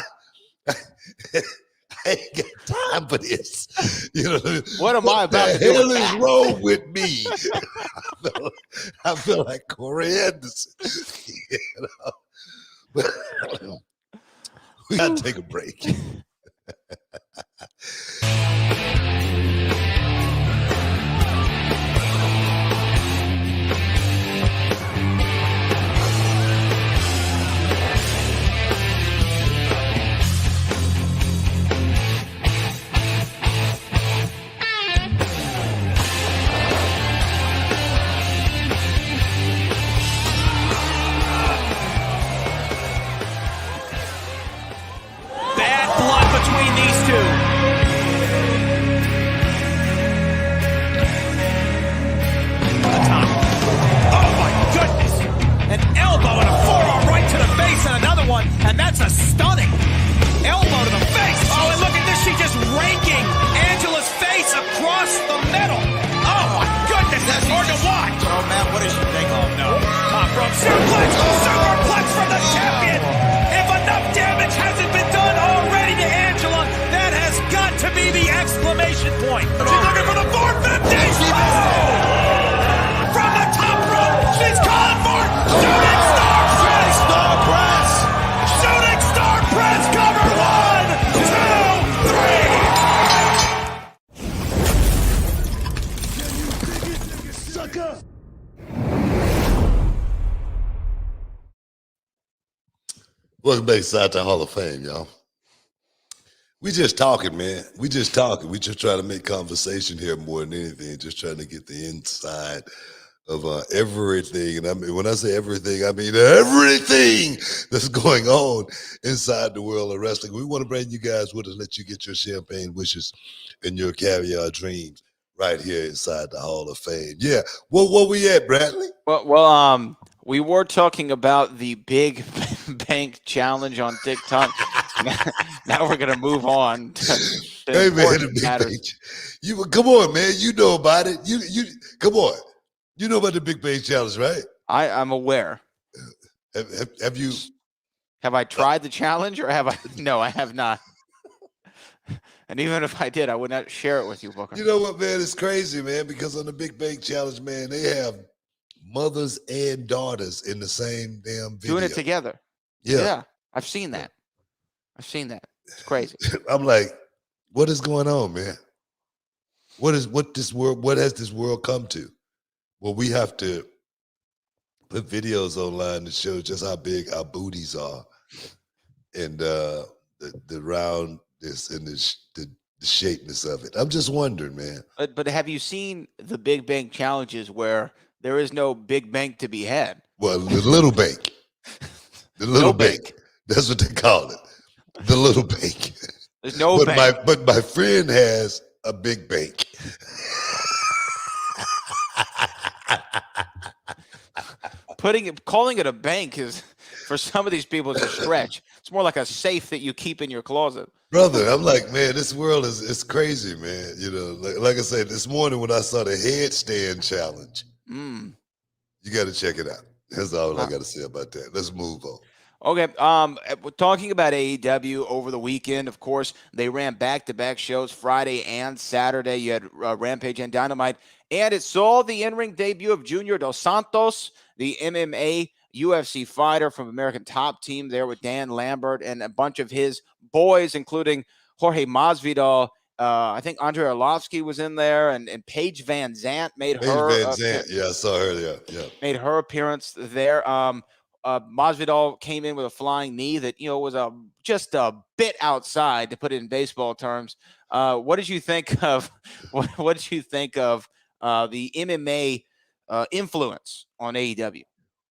ain't got time for this. You know what am I about to do? What the hell is wrong with me? I feel like Corey Anderson. You know? We gotta take a break. from suplex, superplex from the champion. If enough damage hasn't been done already to Angela, that has got to be the exclamation point. She's looking for the 450. Oh! From the top rope, she's calling for shooting star press. Shooting star press. Cover 1, 2, 3. Sucker! Welcome back inside the Hall of Fame, y'all. We just talking, man. We just talking. We just trying to make conversation here more than anything. Just trying to get the inside of everything. And I mean, when I say everything, I mean everything that's going on inside the world of wrestling. We want to bring you guys with us, let you get your champagne wishes and your caviar dreams right here inside the Hall of Fame. Yeah. Where we at, Bradley? Well, we were talking about the Big Bank Challenge on TikTok. Now we're gonna move on to Hey man, the Big Bank. Come on, man. You know about it. You come on. You know about the Big Bank Challenge, right? I'm aware. Have you? Have I tried the challenge, or have I? No, I have not. And even if I did, I would not share it with you, Booker. You know what, man? It's crazy, man, because on the Big Bank Challenge, man, they have mothers and daughters in the same damn video. Doing it together. Yeah. I've seen that. It's crazy. I'm like, what is going on, man? What has this world come to? Well, we have to put videos online to show just how big our booties are, and the roundness and the shapeness of it. I'm just wondering, man. But have you seen the Big Bank Challenges where there is no big bank to be had? Well, the little bank. The little bank. That's what they call it. The little bank. There's no bank. But my friend has a big bank. Calling it a bank is, for some of these people, is a stretch. It's more like a safe that you keep in your closet. Brother, I'm like, man, this world is crazy, man. You know, like I said, this morning when I saw the headstand challenge, you got to check it out. That's all I got to say about that. Let's move on. Okay, we're talking about AEW over the weekend. Of course, they ran back-to-back shows Friday and Saturday. You had Rampage and Dynamite, and it saw the in-ring debut of Junior Dos Santos, the MMA UFC fighter from American Top Team, there with Dan Lambert and a bunch of his boys, including Jorge Masvidal. I think Andre Arlovsky was in there, and Paige Van Zant made I saw her. Yeah, made her appearance there. Masvidal came in with a flying knee that, was just a bit outside, to put it in baseball terms. What did you think of what did you think of the MMA influence on AEW?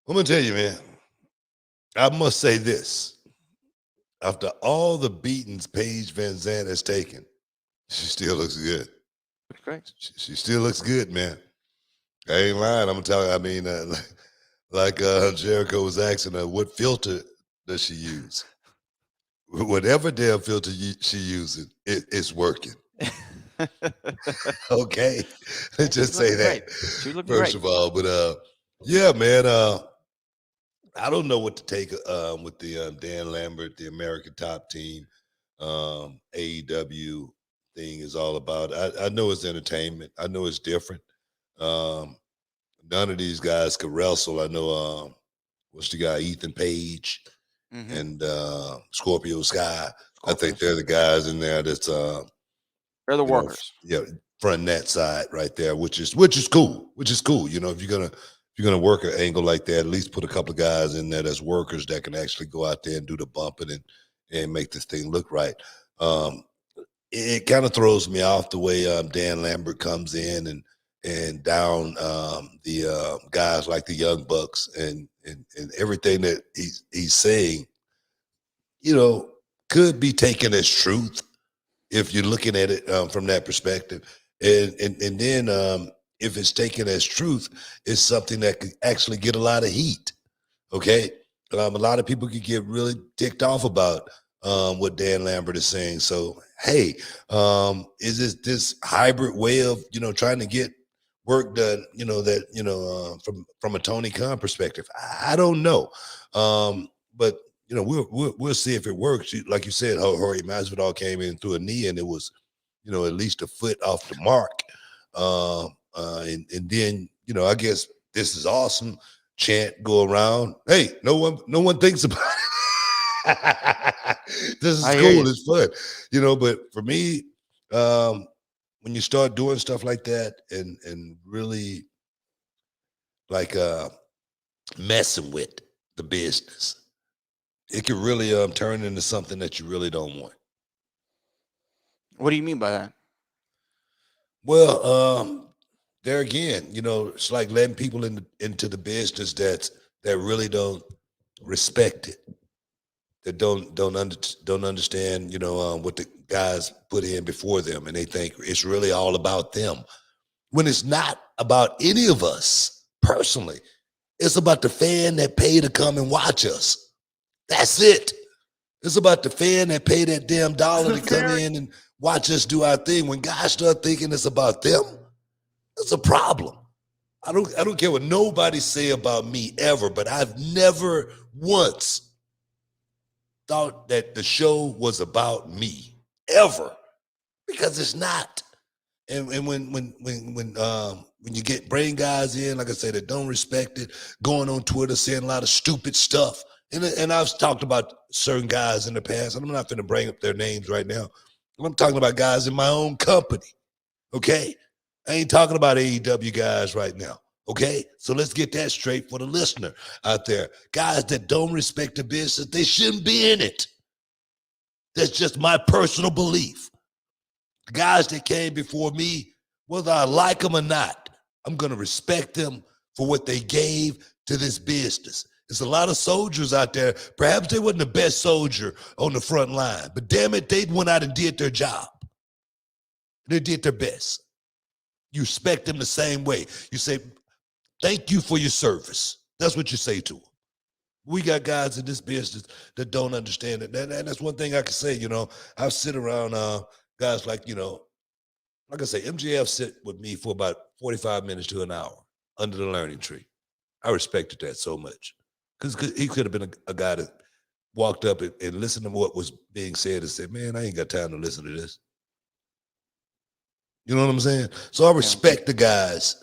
I'm gonna tell you, man. I must say this: after all the beatings Paige Van Zant has taken, she still looks good. That's great. She still looks good, man. I ain't lying. I'm telling you. I mean, like Jericho was asking her, what filter does she use? Whatever damn filter she using, it's working. Okay, let's just say that first of all. But yeah, man, I don't know what to take with the Dan Lambert, the American Top Team, AEW thing is all about. I know it's entertainment. I know it's different. None of these guys could wrestle. I know what's the guy, Ethan Page and Scorpio Sky. I think they're the guys in there that's they're the workers. Front that side right there, which is cool. You know, if you're gonna work an angle like that, at least put a couple of guys in there that's workers that can actually go out there and do the bumping and make this thing look right. It kind of throws me off the way Dan Lambert comes in and down the guys like the Young Bucks and everything that he's saying, could be taken as truth if you're looking at it from that perspective. And then if it's taken as truth, it's something that could actually get a lot of heat. Okay. A lot of people could get really ticked off about what Dan Lambert is saying. So, hey, is this hybrid way of, trying to get work done, from a Tony Khan perspective. I don't know. But we'll see if it works. Like you said, Jorge Masvidal came in through a knee and it was, at least a foot off the mark. And then, I guess this is awesome. Chant go around. Hey, no one thinks about it. This is cool. It's fun, but for me, when you start doing stuff like that and really like messing with the business, it can really turn into something that you really don't want. What do you mean by that? Well, there again, it's like letting people into the business that really don't respect it, that don't understand, what the guys put in before them, and they think it's really all about them. When it's not about any of us personally, it's about the fan that paid to come and watch us. That's it. It's about the fan that paid that damn dollar to come in and watch us do our thing. When guys start thinking it's about them, it's a problem. I don't care what nobody say about me ever, but I've never once thought that the show was about me ever, because it's not. And when you get brain guys in, like I said, that don't respect it, going on Twitter saying a lot of stupid stuff, and I've talked about certain guys in the past, and I'm not going to bring up their names right now. I'm talking about guys in my own company. Okay, I ain't talking about AEW guys right now. Okay, so let's get that straight for the listener out there. Guys that don't respect the business, they shouldn't be in it. That's just my personal belief. The guys that came before me, whether I like them or not, I'm going to respect them for what they gave to this business. There's a lot of soldiers out there. Perhaps they wasn't the best soldier on the front line, but damn it, they went out and did their job. They did their best. You respect them the same way. You say, thank you for your service. That's what you say to them. We got guys in this business that don't understand it. And that's one thing I can say, I sit around guys like, like I say, MJF sit with me for about 45 minutes to an hour under the learning tree. I respected that so much. Because he could have been a guy that walked up and listened to what was being said and said, man, I ain't got time to listen to this. You know what I'm saying? So I respect the guys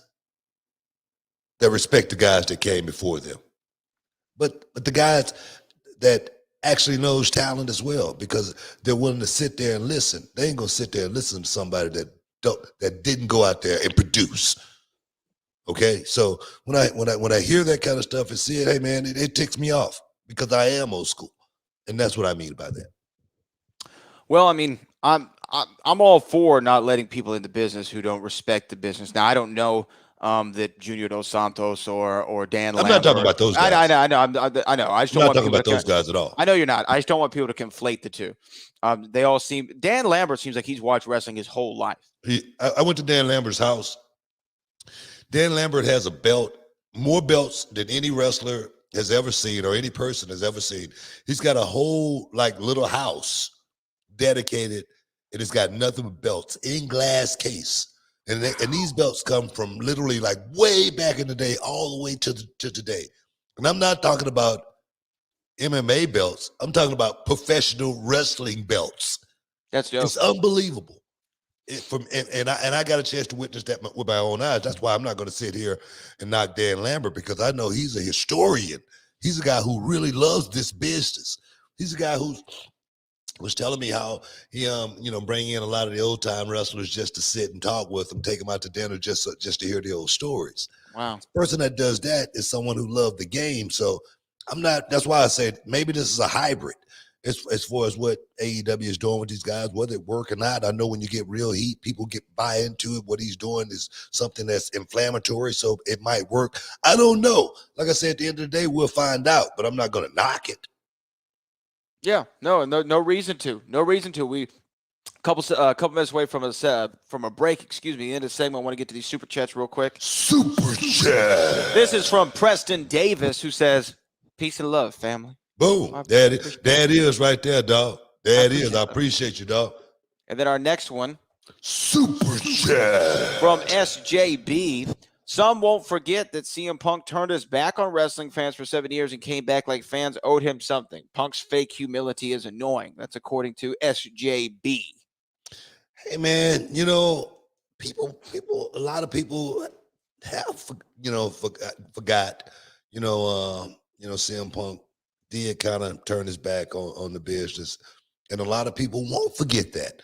that respect the guys that came before them. But the guys that actually knows talent as well, because they're willing to sit there and listen. They ain't gonna sit there and listen to somebody that didn't go out there and produce. Okay, so when I hear that kind of stuff and see it, hey man, it ticks me off because I am old school, and that's what I mean by that. Well, I mean, I'm all for not letting people in the business who don't respect the business. Now, I don't know that Junior Dos Santos or Dan Lambert. I'm not talking about those guys. I know. I just don't want talking about those guys at all. I know you're not. I just don't want people to conflate the two. They all seem. Dan Lambert seems like he's watched wrestling his whole life. I went to Dan Lambert's house. Dan Lambert has a belt, more belts than any wrestler has ever seen or any person has ever seen. He's got a whole little house dedicated, and it's got nothing but belts in glass case. And these belts come from literally way back in the day, all the way to today. And I'm not talking about MMA belts. I'm talking about professional wrestling belts. That's dope. It's unbelievable. I got a chance to witness that with my own eyes. That's why I'm not going to sit here and knock Dan Lambert, because I know he's a historian. He's a guy who really loves this business. He's a guy who was telling me how he bring in a lot of the old time wrestlers just to sit and talk with them, take them out to dinner just to hear the old stories. Wow. The person that does that is someone who loved the game. So that's why I said maybe this is a hybrid. As far as what AEW is doing with these guys, whether it work or not, I know when you get real heat, people buy into it. What he's doing is something that's inflammatory, so it might work. I don't know. Like I said, at the end of the day, we'll find out, but I'm not going to knock it. Yeah, no reason to. No reason to. We couple minutes away from a break. Excuse me. In the segment, I want to get to these super chats real quick. Super chat. This is from Preston Davis, who says, "Peace and love, family." Boom. That is right there, dog. There it is. I appreciate you, dog. And then our next one Super chat from SJB. Some won't forget that CM Punk turned his back on wrestling fans for 7 years and came back like fans owed him something. Punk's fake humility is annoying. That's according to SJB. Hey man, a lot of people have forgot. CM Punk did kind of turn his back on the business, and a lot of people won't forget that.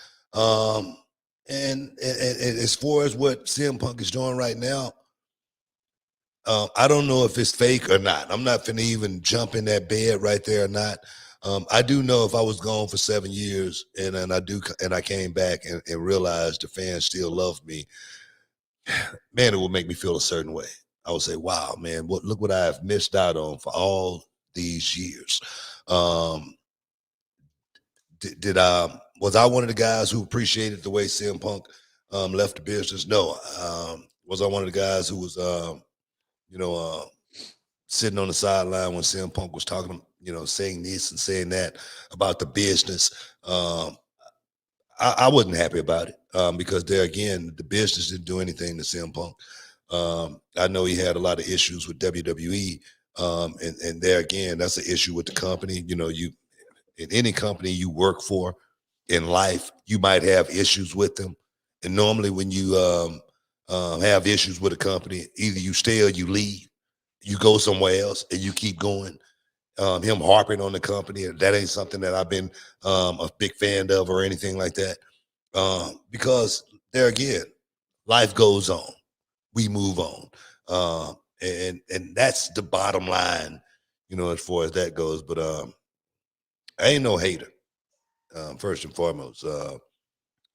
And as far as what CM Punk is doing right now, I don't know if it's fake or not. I'm not finna even jump in that bed right there or not. I do know if I was gone for 7 years and I came back and realized the fans still love me, man, it will make me feel a certain way. I would say, wow, man, look what I've missed out on for all these years. Was I one of the guys who appreciated the way CM Punk left the business? No. Was I one of the guys who was sitting on the sideline when CM Punk was talking, saying this and saying that about the business? I wasn't happy about it because there again, the business didn't do anything to CM Punk. I know he had a lot of issues with WWE, and there again, that's an issue with the company. You in any company you work for in life, you might have issues with them, and normally when you have issues with a company, either you stay or you leave. You go somewhere else and you keep going. Him harping on the company, that ain't something that I've been a big fan of or anything like that. Because there again, life goes on. We move on. And that's the bottom line, as far as that goes. But I ain't no hater, first and foremost.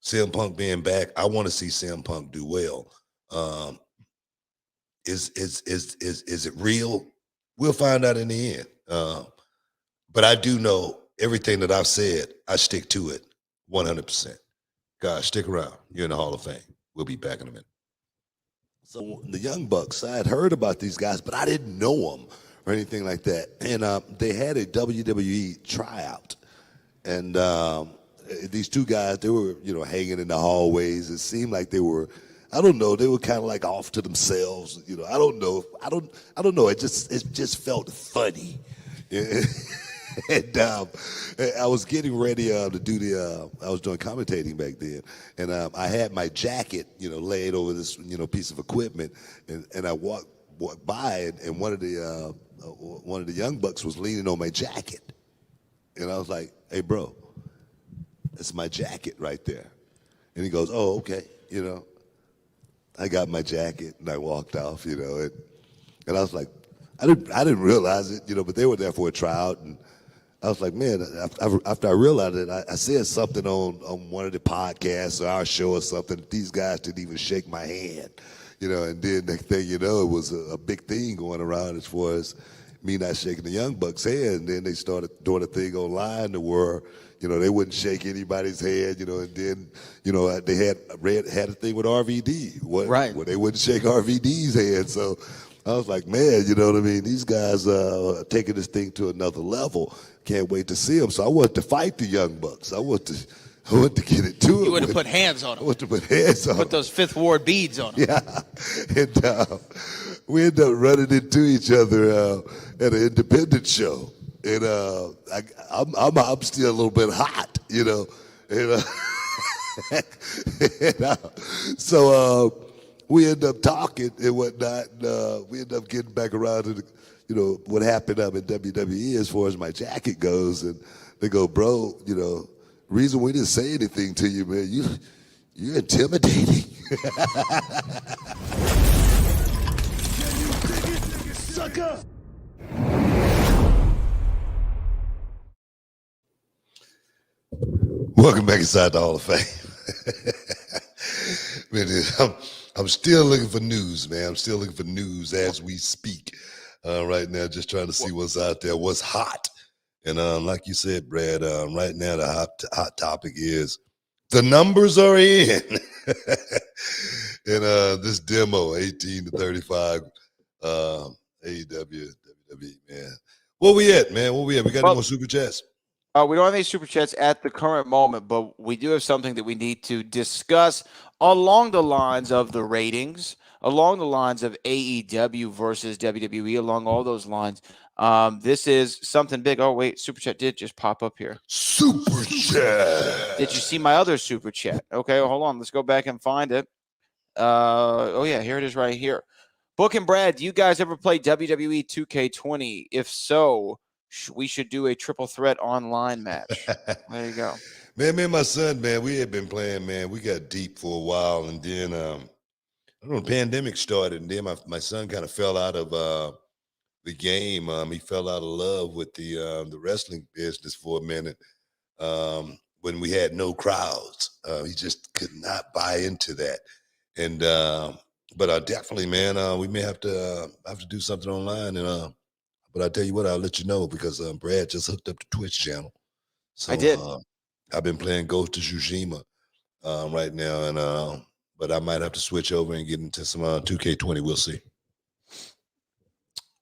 CM Punk being back, I want to see CM Punk do well. Is it real? We'll find out in the end. But I do know everything that I've said, I stick to it 100%. Guys, stick around. You're in the Hall of Fame. We'll be back in a minute. So the Young Bucks, I had heard about these guys, but I didn't know them or anything like that. And they had a WWE tryout. And these two guys, they were, hanging in the hallways. It seemed like they were, I don't know, they were kind of like off to themselves. I don't know. I don't know. It just felt funny. And I was getting ready to do I was doing commentating back then, and I had my jacket, laid over this, piece of equipment, and I walked by, and one of the Young Bucks was leaning on my jacket, and I was like, "Hey, bro, that's my jacket right there," and he goes, "Oh, okay," I got my jacket and I walked off, and I was like, I didn't realize it, but they were there for a tryout, and I was like, man, after I realized it, I said something on one of the podcasts or our show or something. These guys didn't even shake my hand, and then next thing you know, it was a big thing going around as far as me not shaking the Young Bucks' hand. And then they started doing a thing online to where, they wouldn't shake anybody's hand, and then, they had a thing with RVD, right, where they wouldn't shake RVD's hand. So I was like, man, you know what I mean? These guys are taking this thing to another level. Can't wait to see them. So I wanted to fight the Young Bucks. I want to get it to them. You would have put hands on them. I want to put hands on them. Put those Fifth Ward beads on them. Yeah. And we ended up running into each other at an independent show. And I'm still a little bit hot, So we end up talking and whatnot. And, we end up getting back around to what happened up in WWE as far as my jacket goes. And they go, bro, reason we didn't say anything to you, man, you're intimidating. Sucker! Welcome back inside the Hall of Fame. Man, I'm still looking for news, man. I'm still looking for news as we speak right now, just trying to see what's out there, what's hot. And like you said, Brad, right now the hot topic is the numbers are in. And this demo, 18 to 35, AEW, WWE, man. Where we at, man? Where we at? We got any more super chats? We don't have any super chats at the current moment, but we do have something that we need to discuss along the lines of the ratings, along the lines of AEW versus WWE, along all those lines. This is something big. Oh, wait, super chat did just pop up here. Super chat. Did you see my other super chat? Okay, well, hold on. Let's go back and find it. Oh, yeah, here it is right here. Book and Brad, do you guys ever play WWE 2K20? If so, we should do a triple threat online match. There you go. Man, me and my son, man, we had been playing, man. We got deep for a while, and then I don't know, the pandemic started, and then my son kind of fell out of the game. He fell out of love with the wrestling business for a minute. When we had no crowds, he just could not buy into that. And but definitely, man, we may have to do something online. And but I'll tell you what, I'll let you know because Brad just hooked up the Twitch channel. So I did. I've been playing Ghost of Tsushima right now, and but I might have to switch over and get into some 2K20. We'll see.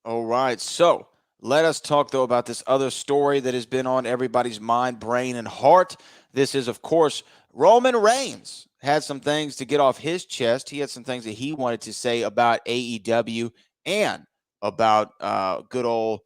All right. So let us talk, though, about this other story that has been on everybody's mind, brain, and heart. This is, of course, Roman Reigns had some things to get off his chest. He had some things that he wanted to say about AEW and about good old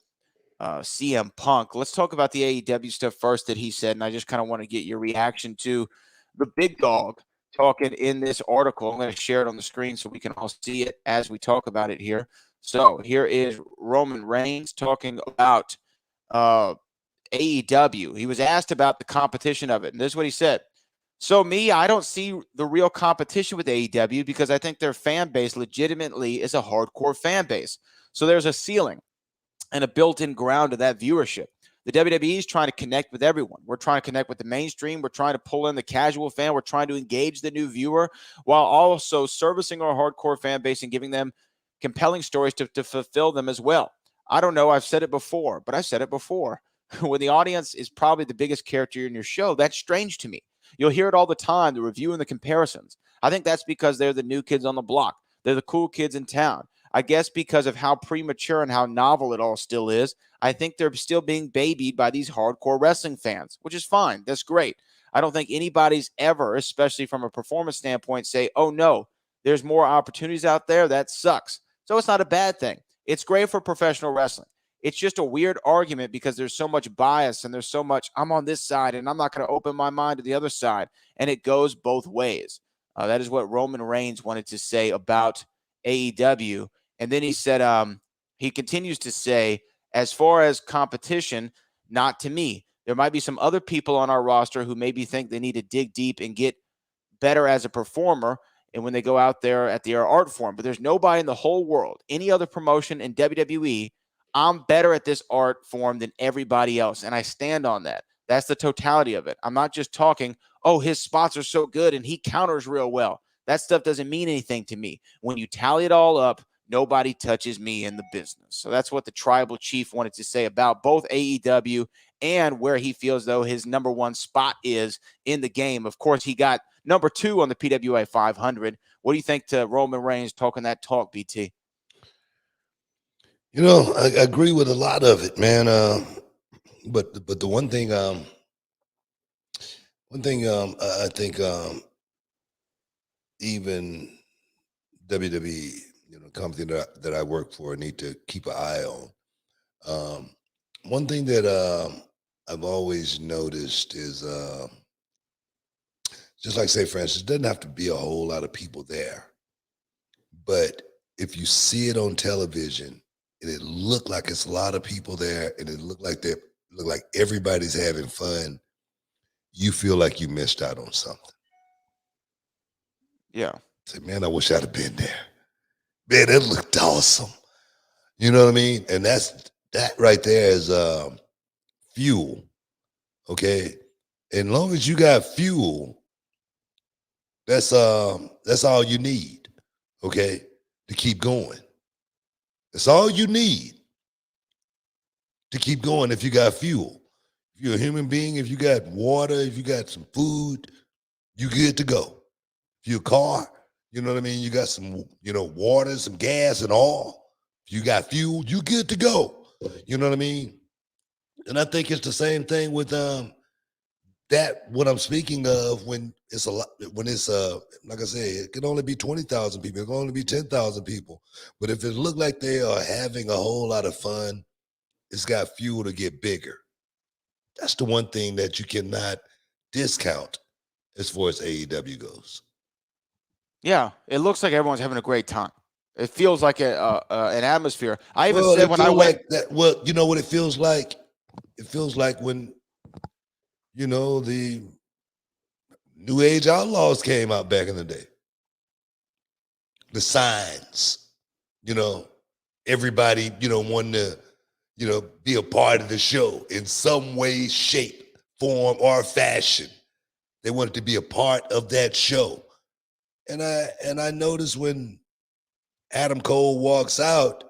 CM Punk. Let's talk about the AEW stuff first that he said, and I just kind of want to get your reaction to the big dog talking in this article. I'm going to share it on the screen so we can all see it as we talk about it here. So here is Roman Reigns talking about AEW. He was asked about the competition of it, and this is what he said. So I don't see the real competition with AEW because I think their fan base legitimately is a hardcore fan base. So there's a ceiling and a built-in ground to that viewership. The WWE is trying to connect with everyone. We're trying to connect with the mainstream. We're trying to pull in the casual fan. We're trying to engage the new viewer while also servicing our hardcore fan base and giving them compelling stories to fulfill them as well. I don't know. I've said it before, but I've said it before. When the audience is probably the biggest character in your show, that's strange to me. You'll hear it all the time, the review and the comparisons. I think that's because they're the new kids on the block. They're the cool kids in town. I guess because of how premature and how novel it all still is, I think they're still being babied by these hardcore wrestling fans, which is fine. That's great. I don't think anybody's ever, especially from a performance standpoint, say, oh, no, there's more opportunities out there. That sucks. So it's not a bad thing. It's great for professional wrestling. It's just a weird argument because there's so much bias and there's so much, I'm on this side and I'm not going to open my mind to the other side. And it goes both ways. That is what Roman Reigns wanted to say about AEW. And then he said, he continues to say, as far as competition, not to me. There might be some other people on our roster who maybe think they need to dig deep and get better as a performer and when they go out there at the art form. But there's nobody in the whole world, any other promotion in WWE, I'm better at this art form than everybody else. And I stand on that. That's the totality of it. I'm not just talking, oh, his spots are so good and he counters real well. That stuff doesn't mean anything to me. When you tally it all up, nobody touches me in the business. So that's what the tribal chief wanted to say about both AEW and where he feels though his number one spot is in the game. Of course, he got number 2 on the PWA 500. What do you think to Roman Reigns talking that talk, BT? You know, I agree with a lot of it, man. But the one thing I think even WWE, you know, company that I work for, need to keep an eye on. One thing that I've always noticed is just like, say, for instance, it doesn't have to be a whole lot of people there, but if you see it on television and it look like it's a lot of people there and it look like everybody's having fun, you feel like you missed out on something. Yeah. Say, man, I wish I'd have been there. Man, it looked awesome. You know what I mean? And that right there is fuel. Okay. And long as you got fuel, that's all you need, okay, to keep going. That's all you need to keep going if you got fuel. If you're a human being, if you got water, if you got some food, you good to go. If you're a car, you know what I mean? You got some, you know, water, some gas and all. If you got fuel, you good to go. You know what I mean? And I think it's the same thing with that what I'm speaking of when it's a lot when it's like I said, it can only be 20,000 people, it can only be 10,000 people. But if it look like they are having a whole lot of fun, it's got fuel to get bigger. That's the one thing that you cannot discount as far as AEW goes. Yeah, it looks like everyone's having a great time. It feels like an atmosphere. I even Well, said it when I feel went, like that. Well, you know what it feels like? It feels like when the New Age Outlaws came out back in the day. The signs, you know, everybody, wanting to, be a part of the show in some way, shape, form, or fashion. They wanted to be a part of that show. And I noticed when Adam Cole walks out,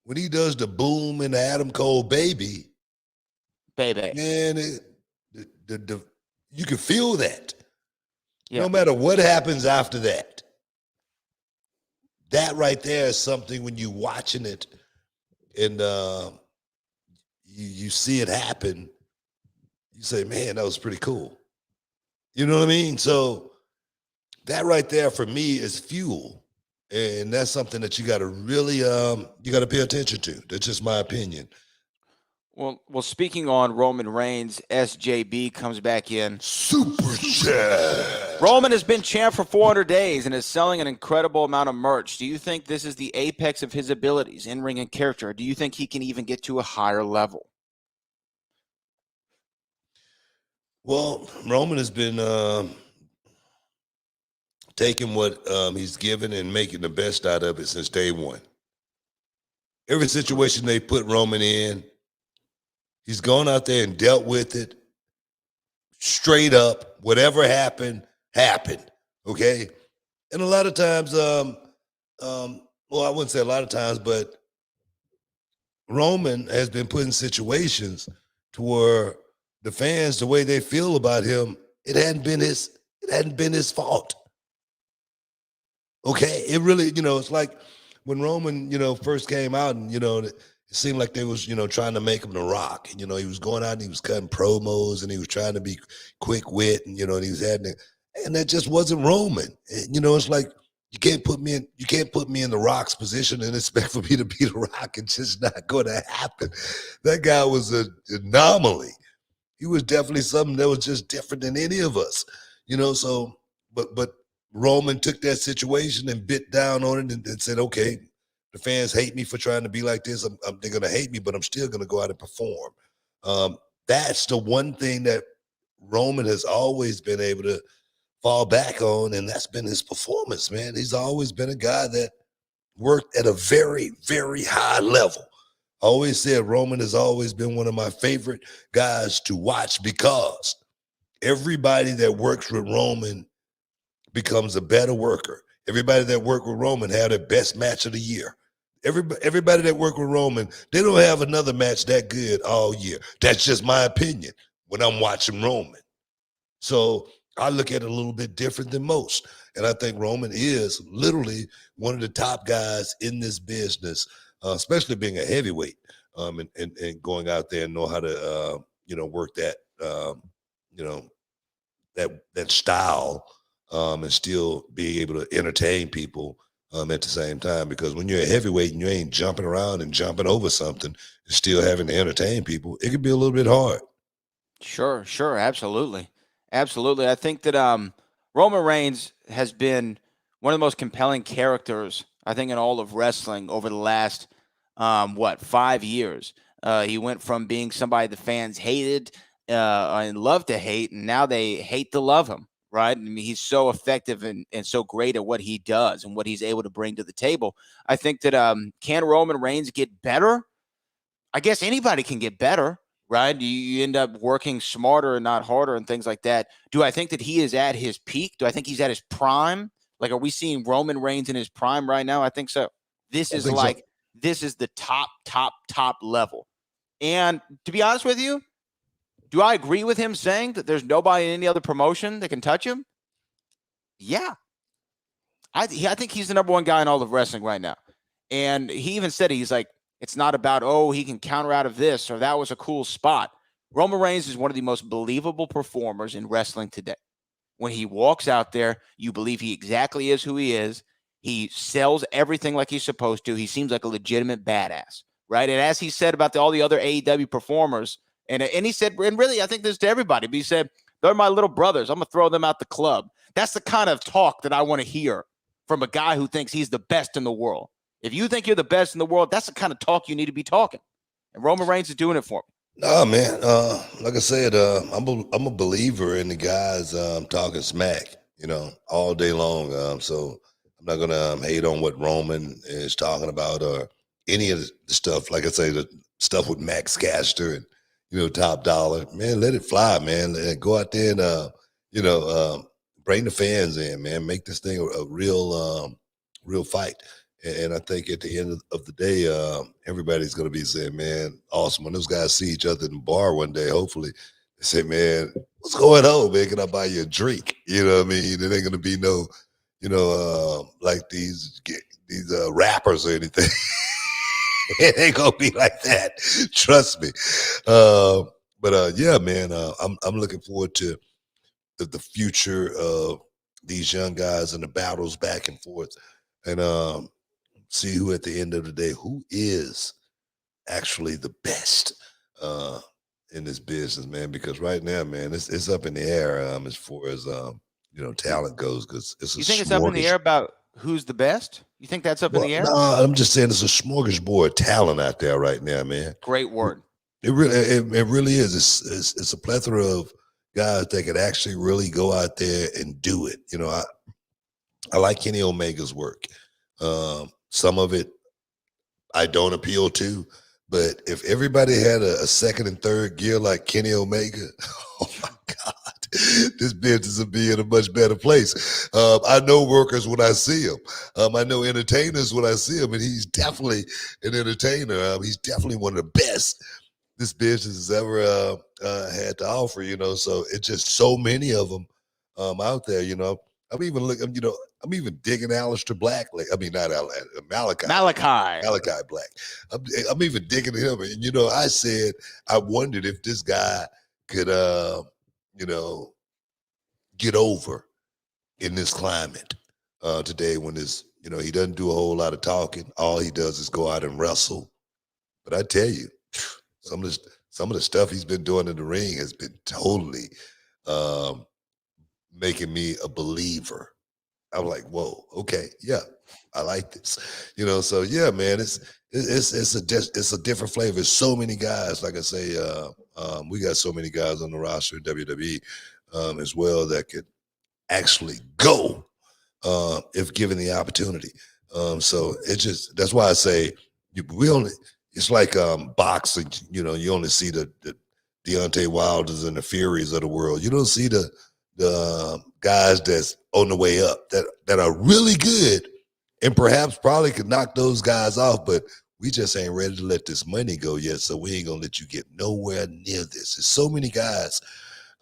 when he does the boom in the Adam Cole baby, baby. man, you can feel that. Yeah. No matter what happens after that. That right there is something when you watching it and you see it happen, you say, man, that was pretty cool. You know what I mean? So that right there for me is fuel. And that's something that you got to really you got to pay attention to. That's just my opinion. Well, speaking on Roman Reigns, SJB comes back in. Super chat. Roman has been champ for 400 days and is selling an incredible amount of merch. Do you think this is the apex of his abilities, in-ring and character? Or do you think he can even get to a higher level? Well, Roman has been taking what he's given and making the best out of it since day one. Every situation they put Roman in, he's gone out there and dealt with it straight up. Whatever happened, happened. Okay. And a lot of times, well, I wouldn't say a lot of times, but Roman has been put in situations to where the fans, the way they feel about him, it hadn't been his fault. Okay. It really, it's like when Roman, first came out and, it seemed like they was, trying to make him the Rock. And, he was going out and he was cutting promos and he was trying to be quick wit and, and he was and that just wasn't Roman. And, it's like you can't put me in the Rock's position and expect for me to be the Rock. It's just not going to happen. That guy was an anomaly. He was definitely something that was just different than any of us, so but Roman took that situation and bit down on it and said, okay, the fans hate me for trying to be like this. They're going to hate me, but I'm still going to go out and perform. That's the one thing that Roman has always been able to fall back on, and that's been his performance, man. He's always been a guy that worked at a very, very high level. I always said Roman has always been one of my favorite guys to watch because everybody that works with Roman becomes a better worker. Everybody that worked with Roman had their best match of the year. Everybody that worked with Roman, they don't have another match that good all year. That's just my opinion when I'm watching Roman. So I look at it a little bit different than most. And I think Roman is literally one of the top guys in this business, especially being a heavyweight and going out there and know how to, work that, that style and still being able to entertain people at the same time. Because when you're a heavyweight and you ain't jumping around and jumping over something and still having to entertain people, it can be a little bit hard. Sure, absolutely. Absolutely. I think that Roman Reigns has been one of the most compelling characters, I think, in all of wrestling over the last, 5 years. He went from being somebody the fans hated and loved to hate, and now they hate to love him, right? I mean, he's so effective and so great at what he does and what he's able to bring to the table. I think that can Roman Reigns get better? I guess anybody can get better, right? You end up working smarter and not harder and things like that. Do I think that he is at his peak? Do I think he's at his prime? Like, are we seeing Roman Reigns in his prime right now? I think so. This is the top level. And to be honest with you, do I agree with him saying that there's nobody in any other promotion that can touch him? Yeah. I think he's the number one guy in all of wrestling right now. And he even said, he's like, It's not about, oh, he can counter out of this or that was a cool spot. Roman Reigns is one of the most believable performers in wrestling today. When he walks out there, you believe he exactly is who he is. He sells everything like he's supposed to. He seems like a legitimate badass, right? And as he said about all the other AEW performers, and he said, and really, I think this to everybody, but he said, they're my little brothers. I'm going to throw them out the club. That's the kind of talk that I want to hear from a guy who thinks he's the best in the world. If you think you're the best in the world, that's the kind of talk you need to be talking. And Roman Reigns is doing it for me. No, man. Like I said, I'm a believer in the guys talking smack, all day long. So I'm not gonna hate on what Roman is talking about or any of the stuff. Like I say, the stuff with Max Caster and Top Dollar. Man, let it fly, man. Go out there and bring the fans in, man. Make this thing a real fight. And I think at the end of the day, everybody's going to be saying, man, awesome. When those guys see each other in the bar one day, hopefully, they say, man, what's going on, man? Can I buy you a drink? You know what I mean? It ain't going to be no, like these rappers or anything. It ain't going to be like that. Trust me. Yeah, man, I'm looking forward to the future of these young guys and the battles back and forth. And, see who at the end of the day, who is actually the best in this business, man. Because right now, man, it's up in the air as far as talent goes. Because you think it's up in the air about who's the best? You think that's up in the air? No, I'm just saying it's a smorgasbord of talent out there right now, man. Great word. It really is. It's a plethora of guys that could actually really go out there and do it. I like Kenny Omega's work. Some of it I don't appeal to, but if everybody had a second and third gear like Kenny Omega, oh my God, this business would be in a much better place. I know workers when I see them. I know entertainers when I see them, and he's definitely an entertainer. He's definitely one of the best this business has ever had to offer, so it's just so many of them out there, I'm even looking, I'm even digging Aleister Black. Not Malachi. Malachi Black. I'm even digging him. And, I said, I wondered if this guy could, get over in this climate today when this, he doesn't do a whole lot of talking. All he does is go out and wrestle. But I tell you, some of the stuff he's been doing in the ring has been totally making me a believer. I'm like, whoa, okay, yeah, I like this, So yeah, man, it's a different flavor. There's so many guys, like I say, we got so many guys on the roster in WWE as well that could actually go if given the opportunity. So that's why I say it's like boxing. You only see the Deontay Wilders and the Furies of the world. You don't see the guys that's on the way up that are really good and perhaps probably could knock those guys off, but we just ain't ready to let this money go yet, so we ain't gonna let you get nowhere near this. There's so many guys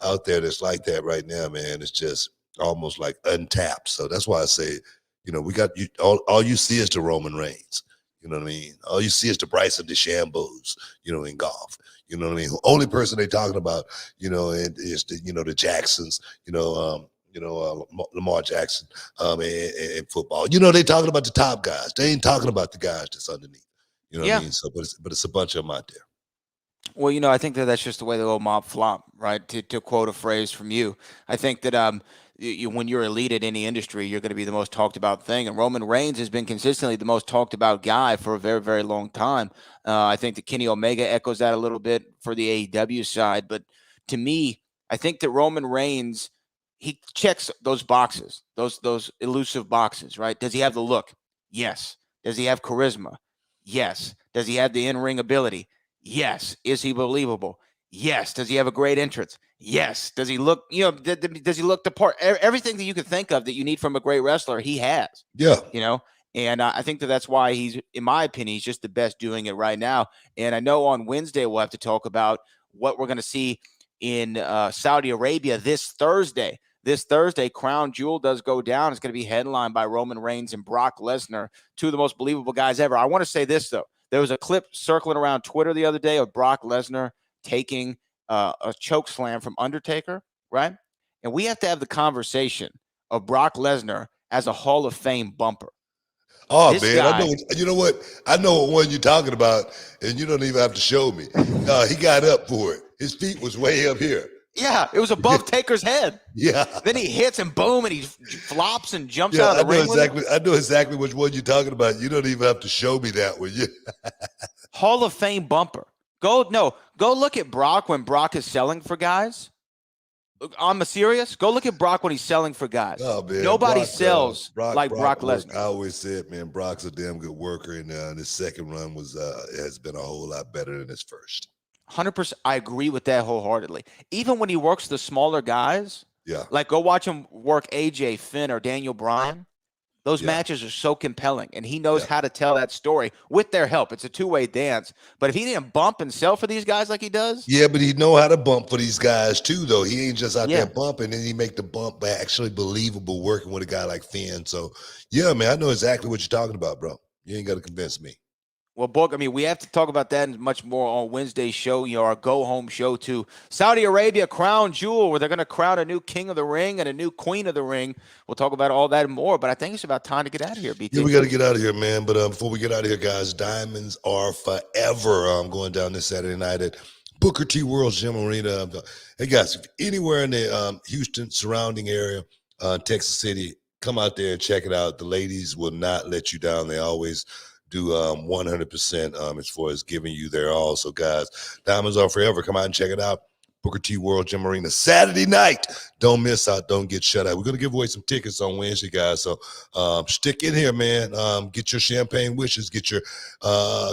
out there that's like that right now, man. It's just almost like untapped. So that's why I say, we got you. All you see is the Roman Reigns. You know what I mean? All you see is the Bryson DeChambeaus, in golf. You know what I mean? The only person they talking about, and is the Jacksons, Lamar Jackson, and football. They talking about the top guys. They ain't talking about the guys that's underneath. You know what I mean? So, but it's a bunch of them out there. Well, I think that's just the way the old mob flop, right? To quote a phrase from you, I think that when you're elite at any industry, you're going to be the most talked about thing. And Roman Reigns has been consistently the most talked about guy for a very, very long time. I think that Kenny Omega echoes that a little bit for the AEW side. But to me, I think that Roman Reigns, he checks those boxes, those elusive boxes, right? Does he have the look? Yes. Does he have charisma? Yes. Does he have the in-ring ability? Yes. Is he believable? Yes. Does he have a great entrance? Yes. Does he look, does he look the part? Everything that you could think of that you need from a great wrestler, he has. Yeah. And I think that's why he's, in my opinion, he's just the best doing it right now. And I know on Wednesday we'll have to talk about what we're going to see in Saudi Arabia this Thursday. This Thursday, Crown Jewel does go down. It's going to be headlined by Roman Reigns and Brock Lesnar, two of the most believable guys ever. I want to say this, though. There was a clip circling around Twitter the other day of Brock Lesnar taking a choke slam from Undertaker, right? And we have to have the conversation of Brock Lesnar as a Hall of Fame bumper. Oh, this man, guy, I know. You know what? I know what one you're talking about, and you don't even have to show me. He got up for it. His feet was way up here. Yeah, it was above Taker's head. Yeah. Then he hits and boom, and he flops and jumps Yeah, out of the ring. I know exactly which one you're talking about. You don't even have to show me that one. Hall of Fame bumper. Go look at Brock when Brock is selling for guys. I'm serious. Go look at Brock when he's selling for guys. Oh, man. Nobody sells like Brock Lesnar. I always said, man, Brock's a damn good worker, and his second run has been a whole lot better than his first. 100%. I agree with that wholeheartedly. Even when he works the smaller guys, like go watch him work AJ, Finn, or Daniel Bryan. Those matches are so compelling, and he knows how to tell that story with their help. It's a two-way dance. But if he didn't bump and sell for these guys like he does, but he know how to bump for these guys too, though. He ain't just out there bumping, and he make the bump actually believable working with a guy like Finn. So, yeah, man, I know exactly what you're talking about, bro. You ain't got to convince me. Well, Book, I mean, we have to talk about that and much more on Wednesday's show, our go-home show to Saudi Arabia Crown Jewel, where they're going to crown a new king of the ring and a new queen of the ring. We'll talk about all that and more, but I think it's about time to get out of here, BT. Yeah, we got to get out of here, man. But before we get out of here, guys, diamonds are forever. I'm going down this Saturday night at Booker T. World's Gym Arena. Hey, guys, if anywhere in the Houston surrounding area, Texas City, come out there and check it out. The ladies will not let you down. They always do 100% as far as giving you their all. So, guys, diamonds are forever. Come out and check it out. Booker T. World Gym Arena, Saturday night. Don't miss out. Don't get shut out. We're going to give away some tickets on Wednesday, guys. So stick in here, man. Get your champagne wishes. Get your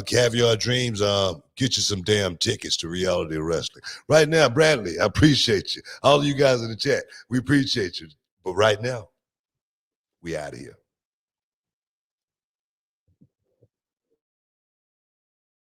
caviar dreams. Get you some damn tickets to reality wrestling. Right now, Bradley, I appreciate you. All of you guys in the chat, we appreciate you. But right now, we out of here.